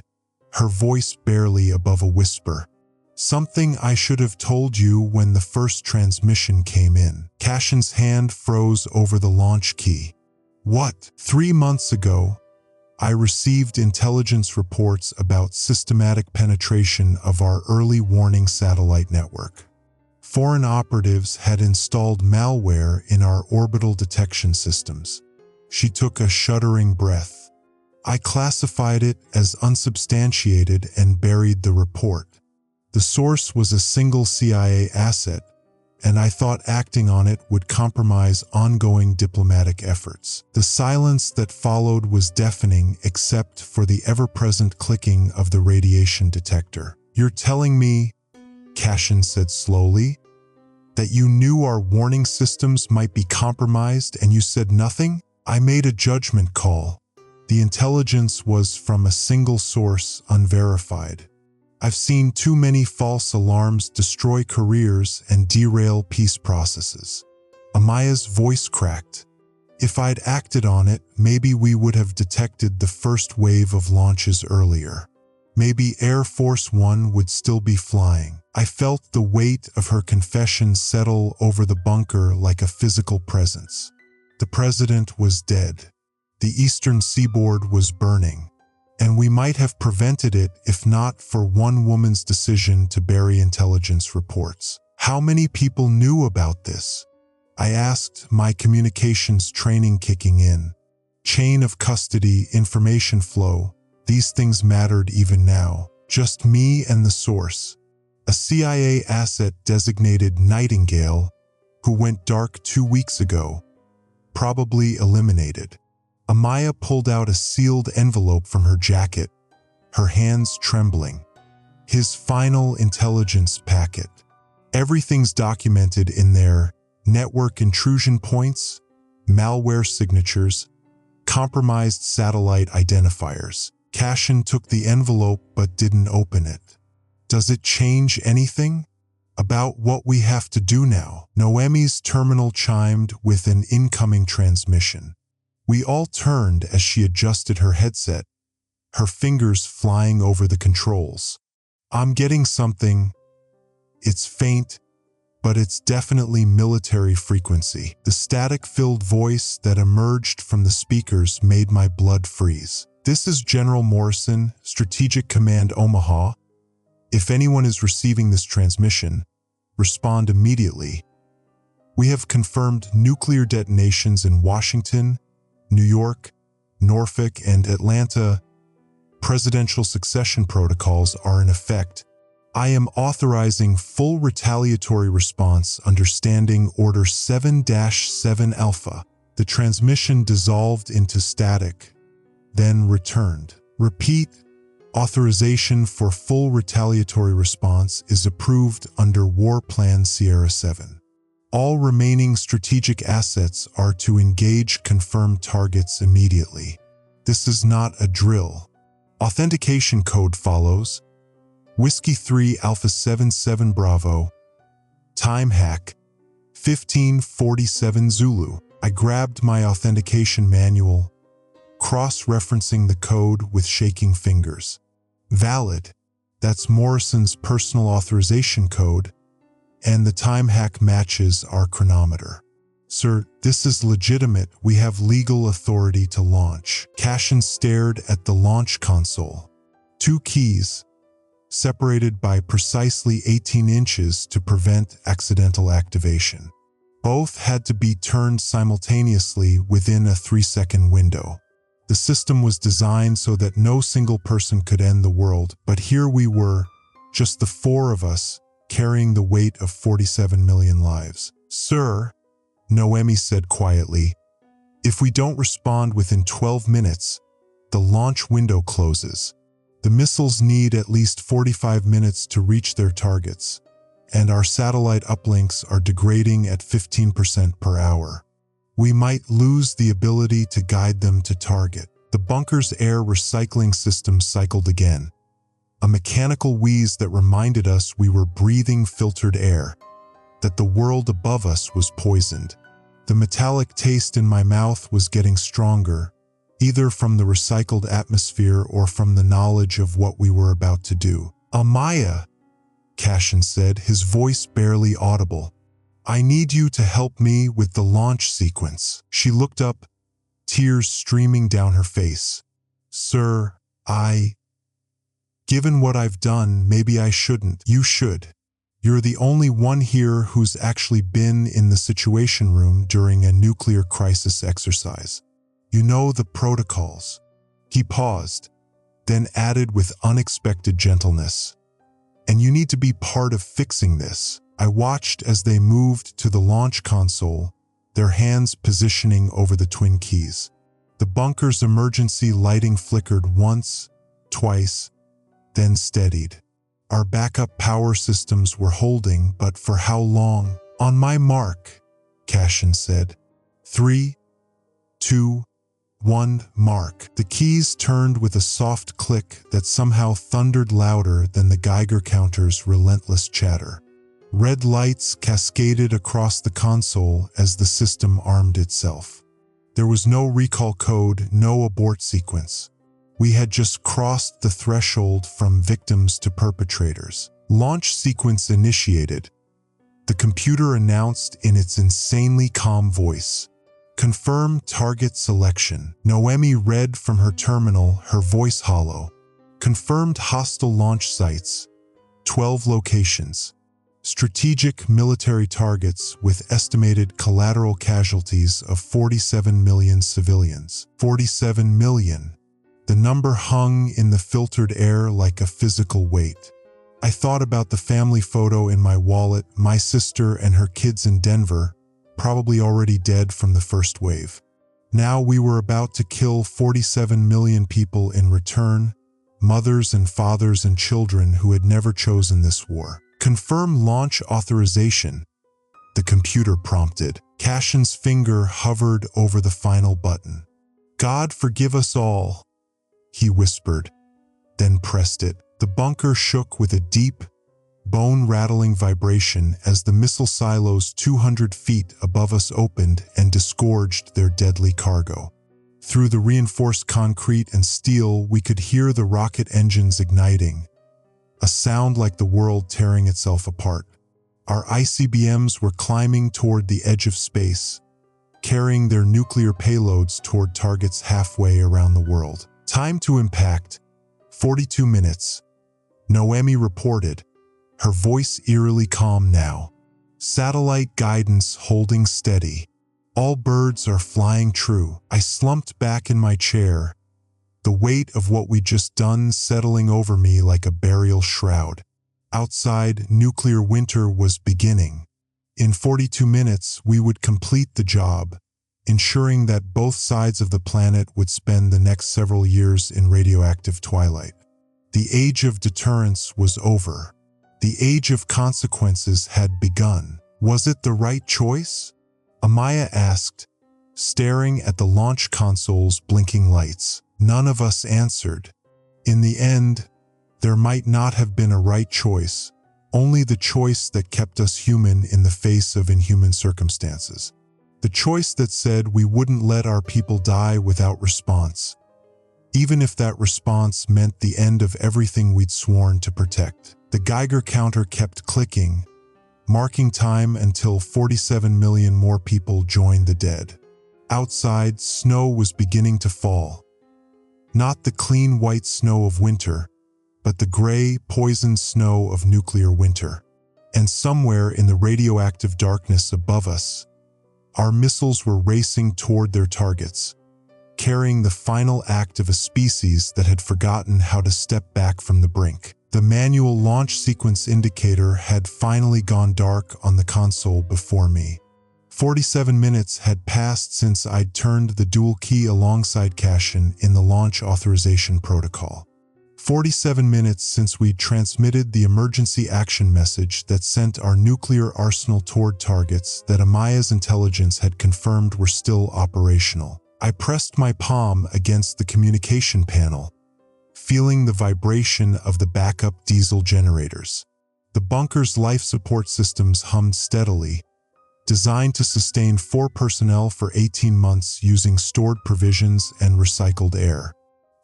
her voice barely above a whisper. Something I should have told you when the first transmission came in. Cashin's hand froze over the launch key. What? 3 months ago, I received intelligence reports about systematic penetration of our early warning satellite network. Foreign operatives had installed malware in our orbital detection systems. She took a shuddering breath. I classified it as unsubstantiated and buried the report. The source was a single CIA asset, and I thought acting on it would compromise ongoing diplomatic efforts. The silence that followed was deafening except for the ever-present clicking of the radiation detector. "You're telling me," Cashin said slowly, "that you knew our warning systems might be compromised and you said nothing?" I made a judgment call. The intelligence was from a single source, unverified. I've seen too many false alarms destroy careers and derail peace processes. Amaya's voice cracked. If I'd acted on it, maybe we would have detected the first wave of launches earlier. Maybe Air Force One would still be flying. I felt the weight of her confession settle over the bunker like a physical presence. The president was dead. The eastern seaboard was burning. And we might have prevented it if not for one woman's decision to bury intelligence reports. How many people knew about this? I asked, my communications training kicking in. Chain of custody, information flow. These things mattered even now. Just me and the source. A CIA asset designated Nightingale, who went dark 2 weeks ago. Probably eliminated. Amaya pulled out a sealed envelope from her jacket, her hands trembling. His final intelligence packet. Everything's documented in there. Network intrusion points, malware signatures, compromised satellite identifiers. Cashin took the envelope but didn't open it. Does it change anything? About what we have to do now? Noemi's terminal chimed with an incoming transmission. We all turned as she adjusted her headset, her fingers flying over the controls. I'm getting something. It's faint, but it's definitely military frequency. The static-filled voice that emerged from the speakers made my blood freeze. This is General Morrison, Strategic Command Omaha. If anyone is receiving this transmission, respond immediately. We have confirmed nuclear detonations in Washington, New York, Norfolk, and Atlanta. Presidential succession protocols are in effect. I am authorizing full retaliatory response under Standing Order 7-7 Alpha. The transmission dissolved into static, then returned. Repeat, authorization for full retaliatory response is approved under War Plan Sierra 7. All remaining strategic assets are to engage confirmed targets immediately. This is not a drill. Authentication code follows. Whiskey 3 Alpha 77 Bravo. Time hack. 1547 Zulu. I grabbed my authentication manual, cross-referencing the code with shaking fingers. Valid. That's Morrison's personal authorization code, and the time hack matches our chronometer. Sir, this is legitimate. We have legal authority to launch. Cashin stared at the launch console. 2 keys, separated by precisely 18 inches to prevent accidental activation. Both had to be turned simultaneously within a 3-second window. The system was designed so that no single person could end the world, but here we were, just the 4 of us, carrying the weight of 47 million lives. Sir, Noemi said quietly, if we don't respond within 12 minutes, the launch window closes. The missiles need at least 45 minutes to reach their targets, and our satellite uplinks are degrading at 15% per hour. We might lose the ability to guide them to target. The bunker's air recycling system cycled again, a mechanical wheeze that reminded us we were breathing filtered air, that the world above us was poisoned. The metallic taste in my mouth was getting stronger, either from the recycled atmosphere or from the knowledge of what we were about to do. Amaya, Cashin said, his voice barely audible. I need you to help me with the launch sequence. She looked up, tears streaming down her face. Sir, given what I've done, maybe I shouldn't. You should. You're the only one here who's actually been in the Situation Room during a nuclear crisis exercise. You know the protocols. He paused, then added with unexpected gentleness. And you need to be part of fixing this. I watched as they moved to the launch console, their hands positioning over the twin keys. The bunker's emergency lighting flickered once, twice, then steadied. Our backup power systems were holding, but for how long? On my mark, Cashin said. 3, 2, 1, mark. The keys turned with a soft click that somehow thundered louder than the Geiger counter's relentless chatter. Red lights cascaded across the console as the system armed itself. There was no recall code, no abort sequence. We had just crossed the threshold from victims to perpetrators. Launch sequence initiated. The computer announced in its insanely calm voice. Confirm target selection. Noemi read from her terminal, her voice hollow. Confirmed hostile launch sites. 12 locations. Strategic military targets with estimated collateral casualties of 47 million civilians. 47 million. The number hung in the filtered air like a physical weight. I thought about the family photo in my wallet, my sister and her kids in Denver, probably already dead from the first wave. Now we were about to kill 47 million people in return, mothers and fathers and children who had never chosen this war. Confirm launch authorization, the computer prompted. Cashin's finger hovered over the final button. God forgive us all, he whispered, then pressed it. The bunker shook with a deep, bone-rattling vibration as the missile silos 200 feet above us opened and disgorged their deadly cargo. Through the reinforced concrete and steel, we could hear the rocket engines igniting, a sound like the world tearing itself apart. Our ICBMs were climbing toward the edge of space, carrying their nuclear payloads toward targets halfway around the world. Time to impact, 42 minutes, Noemi reported, her voice eerily calm now. Satellite guidance holding steady. All birds are flying true. I slumped back in my chair, the weight of what we'd just done settling over me like a burial shroud. Outside, nuclear winter was beginning. In 42 minutes, we would complete the job, ensuring that both sides of the planet would spend the next several years in radioactive twilight. The age of deterrence was over. The age of consequences had begun. Was it the right choice? Amaya asked, staring at the launch console's blinking lights. None of us answered. In the end, there might not have been a right choice, only the choice that kept us human in the face of inhuman circumstances. The choice that said we wouldn't let our people die without response, even if that response meant the end of everything we'd sworn to protect. The Geiger counter kept clicking, marking time until 47 million more people joined the dead. Outside, snow was beginning to fall. Not the clean white snow of winter, but the gray, poisoned snow of nuclear winter. And somewhere in the radioactive darkness above us, our missiles were racing toward their targets, carrying the final act of a species that had forgotten how to step back from the brink. The manual launch sequence indicator had finally gone dark on the console before me. 47 minutes had passed since I'd turned the dual key alongside Cashin in the launch authorization protocol. 47 minutes since we'd transmitted the emergency action message that sent our nuclear arsenal toward targets that Amaya's intelligence had confirmed were still operational. I pressed my palm against the communication panel, feeling the vibration of the backup diesel generators. The bunker's life support systems hummed steadily, designed to sustain 4 personnel for 18 months using stored provisions and recycled air.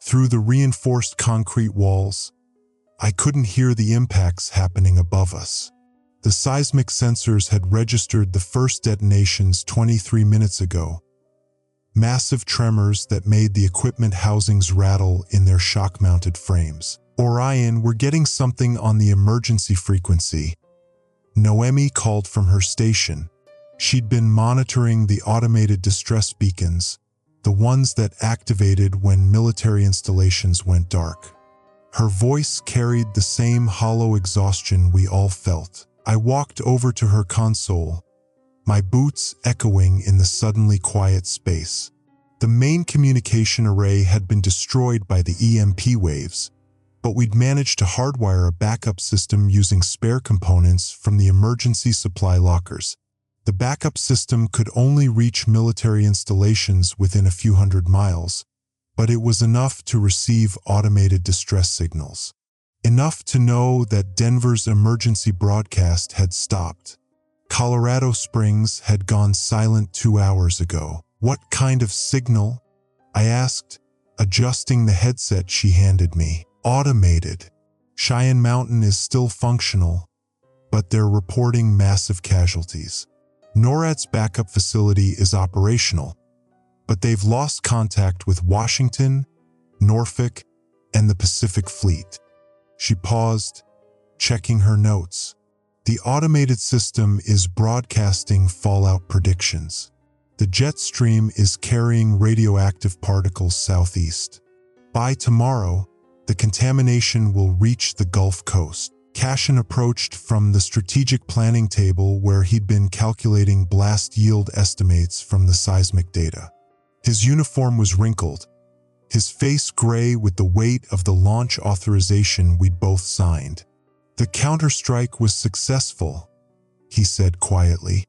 Through the reinforced concrete walls, I couldn't hear the impacts happening above us. The seismic sensors had registered the first detonations 23 minutes ago, massive tremors that made the equipment housings rattle in their shock-mounted frames. Orion, we're getting something on the emergency frequency, Noemi called from her station. She'd been monitoring the automated distress beacons, the ones that activated when military installations went dark. Her voice carried the same hollow exhaustion we all felt. I walked over to her console, my boots echoing in the suddenly quiet space. The main communication array had been destroyed by the EMP waves, but we'd managed to hardwire a backup system using spare components from the emergency supply lockers. The backup system could only reach military installations within a few hundred miles, but it was enough to receive automated distress signals. Enough to know that Denver's emergency broadcast had stopped. Colorado Springs had gone silent 2 hours ago. What kind of signal? I asked, adjusting the headset she handed me. Automated. Cheyenne Mountain is still functional, but they're reporting massive casualties. NORAD's backup facility is operational, but they've lost contact with Washington, Norfolk, and the Pacific Fleet. She paused, checking her notes. The automated system is broadcasting fallout predictions. The jet stream is carrying radioactive particles southeast. By tomorrow, the contamination will reach the Gulf Coast. Cashin approached from the strategic planning table where he'd been calculating blast yield estimates from the seismic data. His uniform was wrinkled, his face gray with the weight of the launch authorization we'd both signed. The counterstrike was successful, he said quietly.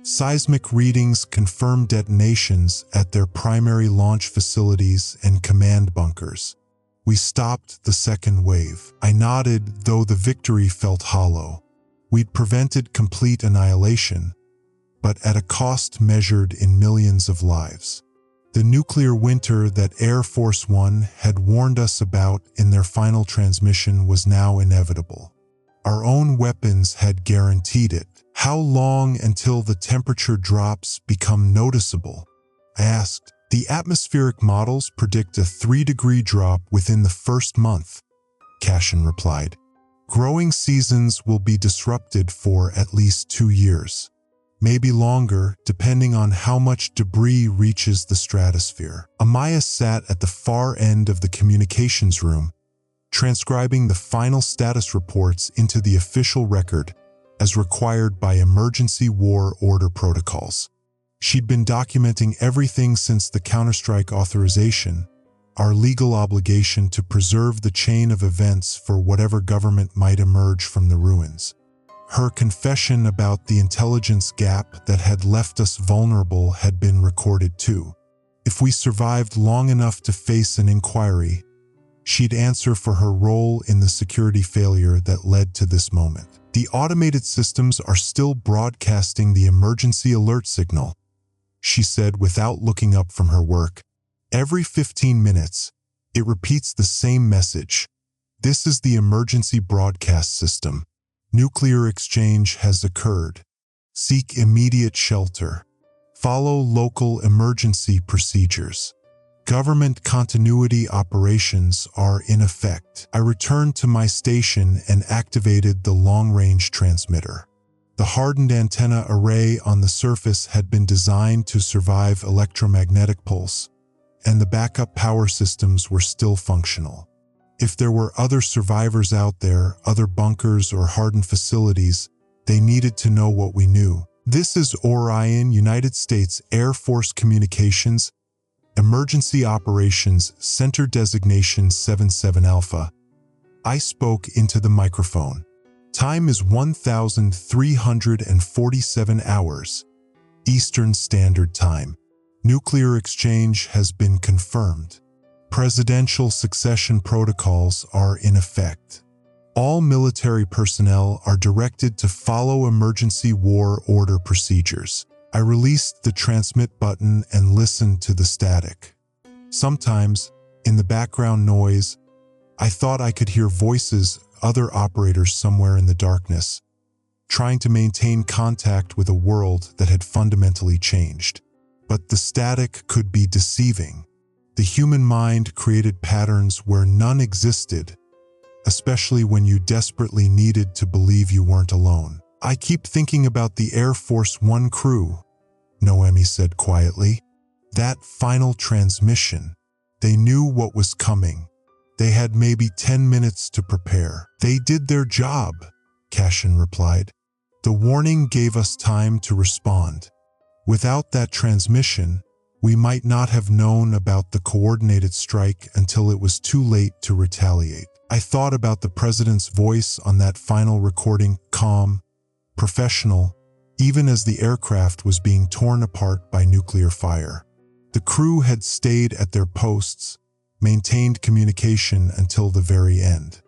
Seismic readings confirmed detonations at their primary launch facilities and command bunkers. We stopped the second wave. I nodded, though the victory felt hollow. We'd prevented complete annihilation, but at a cost measured in millions of lives. The nuclear winter that Air Force One had warned us about in their final transmission was now inevitable. Our own weapons had guaranteed it. How long until the temperature drops become noticeable? I asked. The atmospheric models predict a 3-degree drop within the first month, Cashin replied. Growing seasons will be disrupted for at least 2 years, maybe longer, depending on how much debris reaches the stratosphere. Amaya sat at the far end of the communications room, transcribing the final status reports into the official record as required by emergency war order protocols. She'd been documenting everything since the counterstrike authorization, our legal obligation to preserve the chain of events for whatever government might emerge from the ruins. Her confession about the intelligence gap that had left us vulnerable had been recorded too. If we survived long enough to face an inquiry, she'd answer for her role in the security failure that led to this moment. The automated systems are still broadcasting the emergency alert signal, she said without looking up from her work. Every 15 minutes, it repeats the same message. This is the emergency broadcast system. Nuclear exchange has occurred. Seek immediate shelter. Follow local emergency procedures. Government continuity operations are in effect. I returned to my station and activated the long-range transmitter. The hardened antenna array on the surface had been designed to survive electromagnetic pulse, and the backup power systems were still functional. If there were other survivors out there, other bunkers or hardened facilities, they needed to know what we knew. This is Orion, United States Air Force Communications, Emergency Operations Center Designation 77 Alpha. I spoke into the microphone. Time is 1,347 hours, Eastern Standard Time. Nuclear exchange has been confirmed. Presidential succession protocols are in effect. All military personnel are directed to follow emergency war order procedures. I released the transmit button and listened to the static. Sometimes, in the background noise, I thought I could hear voices, other operators somewhere in the darkness, trying to maintain contact with a world that had fundamentally changed. But the static could be deceiving. The human mind created patterns where none existed, especially when you desperately needed to believe you weren't alone. I keep thinking about the Air Force One crew, Noemi said quietly. That final transmission. They knew what was coming. They had maybe 10 minutes to prepare. They did their job, Cashin replied. The warning gave us time to respond. Without that transmission, we might not have known about the coordinated strike until it was too late to retaliate. I thought about the president's voice on that final recording, calm, professional, even as the aircraft was being torn apart by nuclear fire. The crew had stayed at their posts, maintained communication until the very end.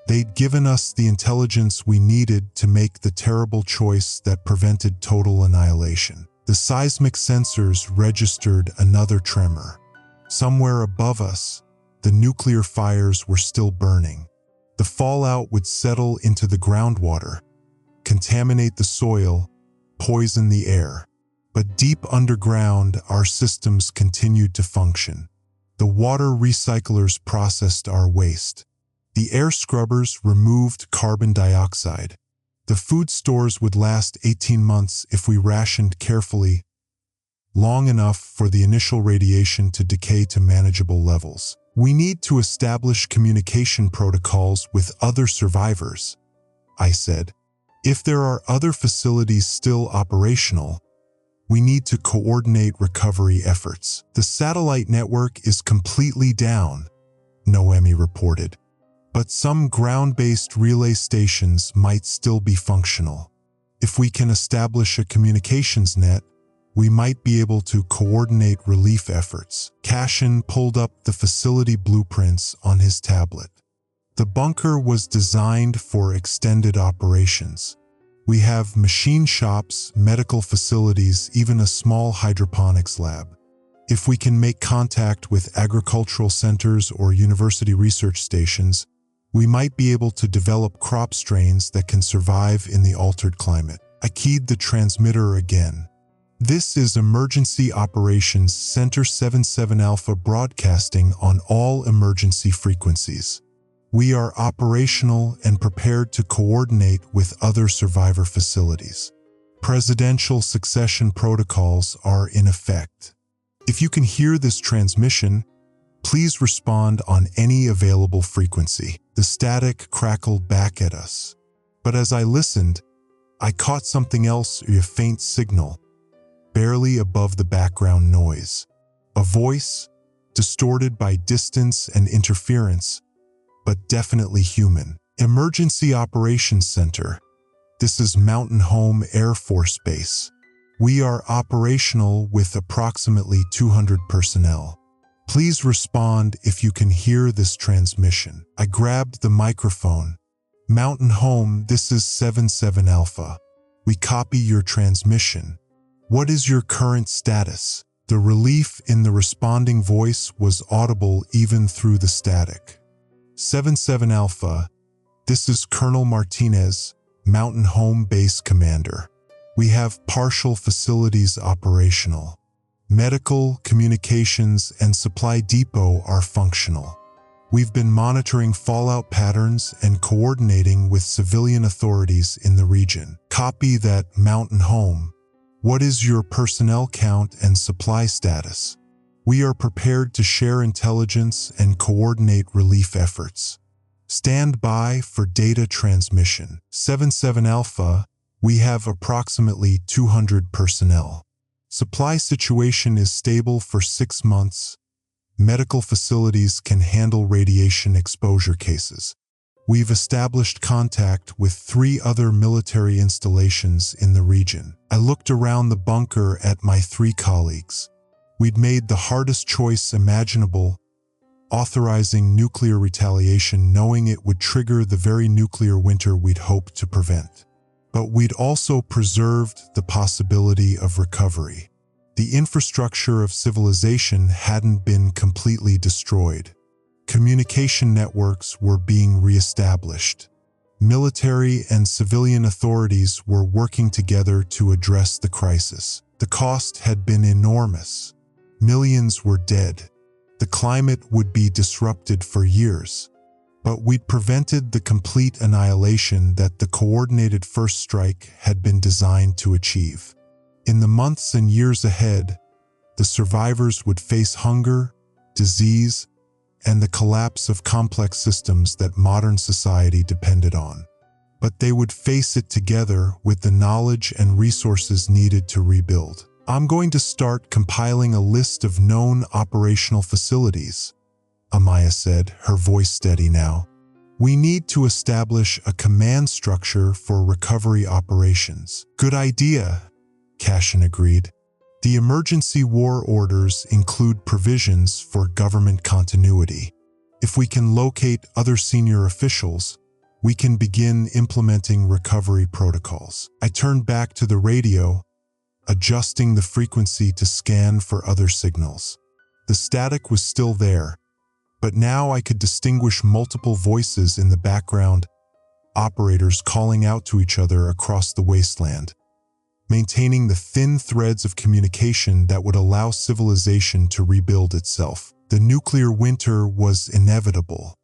They'd given us the intelligence we needed to make the terrible choice that prevented total annihilation. The seismic sensors registered another tremor. Somewhere above us, the nuclear fires were still burning. The fallout would settle into the groundwater, contaminate the soil, poison the air. But deep underground, our systems continued to function. The water recyclers processed our waste. The air scrubbers removed carbon dioxide. The food stores would last 18 months if we rationed carefully, long enough for the initial radiation to decay to manageable levels. We need to establish communication protocols with other survivors, I said. If there are other facilities still operational, we need to coordinate recovery efforts. The satellite network is completely down, Noemi reported. But some ground-based relay stations might still be functional. If we can establish a communications net, we might be able to coordinate relief efforts. Cashin pulled up the facility blueprints on his tablet. The bunker was designed for extended operations. We have machine shops, medical facilities, even a small hydroponics lab. If we can make contact with agricultural centers or university research stations, we might be able to develop crop strains that can survive in the altered climate. I keyed the transmitter again. This is Emergency Operations Center 77 Alpha broadcasting on all emergency frequencies. We are operational and prepared to coordinate with other survivor facilities. Presidential succession protocols are in effect. If you can hear this transmission, please respond on any available frequency. The static crackled back at us. But as I listened, I caught something else, a faint signal, barely above the background noise. A voice, distorted by distance and interference, but definitely human. Emergency Operations Center. This is Mountain Home Air Force Base. We are operational with approximately 200 personnel. Please respond if you can hear this transmission. I grabbed the microphone. Mountain Home, this is 77 Alpha. We copy your transmission. What is your current status? The relief in the responding voice was audible even through the static. 77 Alpha, this is Colonel Martinez, Mountain Home Base Commander. We have partial facilities operational. Medical, communications, and supply depot are functional. We've been monitoring fallout patterns and coordinating with civilian authorities in the region. Copy that, Mountain Home. What is your personnel count and supply status? We are prepared to share intelligence and coordinate relief efforts. Stand by for data transmission. 77 Alpha, we have approximately 200 personnel. Supply situation is stable for 6 months. Medical facilities can handle radiation exposure cases. We've established contact with 3 other military installations in the region. I looked around the bunker at my 3 colleagues. We'd made the hardest choice imaginable, authorizing nuclear retaliation knowing it would trigger the very nuclear winter we'd hoped to prevent. But we'd also preserved the possibility of recovery. The infrastructure of civilization hadn't been completely destroyed. Communication networks were being reestablished. Military and civilian authorities were working together to address the crisis. The cost had been enormous. Millions were dead. The climate would be disrupted for years. But we'd prevented the complete annihilation that the coordinated first strike had been designed to achieve. In the months and years ahead, the survivors would face hunger, disease, and the collapse of complex systems that modern society depended on. but they would face it together with the knowledge and resources needed to rebuild. I'm going to start compiling a list of known operational facilities, Amaya said, her voice steady now. We need to establish a command structure for recovery operations. Good idea, Cashin agreed. The emergency war orders include provisions for government continuity. If we can locate other senior officials, we can begin implementing recovery protocols. I turned back to the radio, adjusting the frequency to scan for other signals. The static was still there, but now I could distinguish multiple voices in the background, operators calling out to each other across the wasteland, maintaining the thin threads of communication that would allow civilization to rebuild itself. The nuclear winter was inevitable.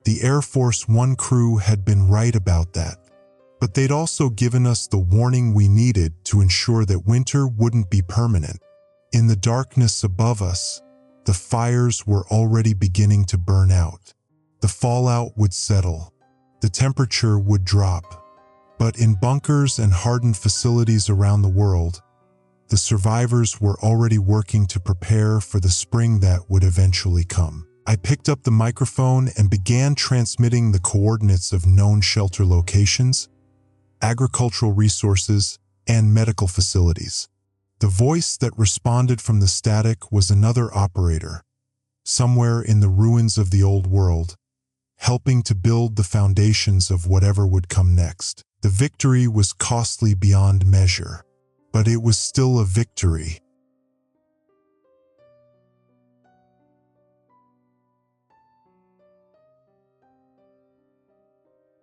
The Air Force One crew had been right about that. But they'd also given us the warning we needed to ensure that winter wouldn't be permanent. In the darkness above us, the fires were already beginning to burn out. The fallout would settle. The temperature would drop. But in bunkers and hardened facilities around the world, the survivors were already working to prepare for the spring that would eventually come. I picked up the microphone and began transmitting the coordinates of known shelter locations, agricultural resources, and medical facilities. The voice that responded from the static was another operator, somewhere in the ruins of the old world, helping to build the foundations of whatever would come next. The victory was costly beyond measure, but it was still a victory.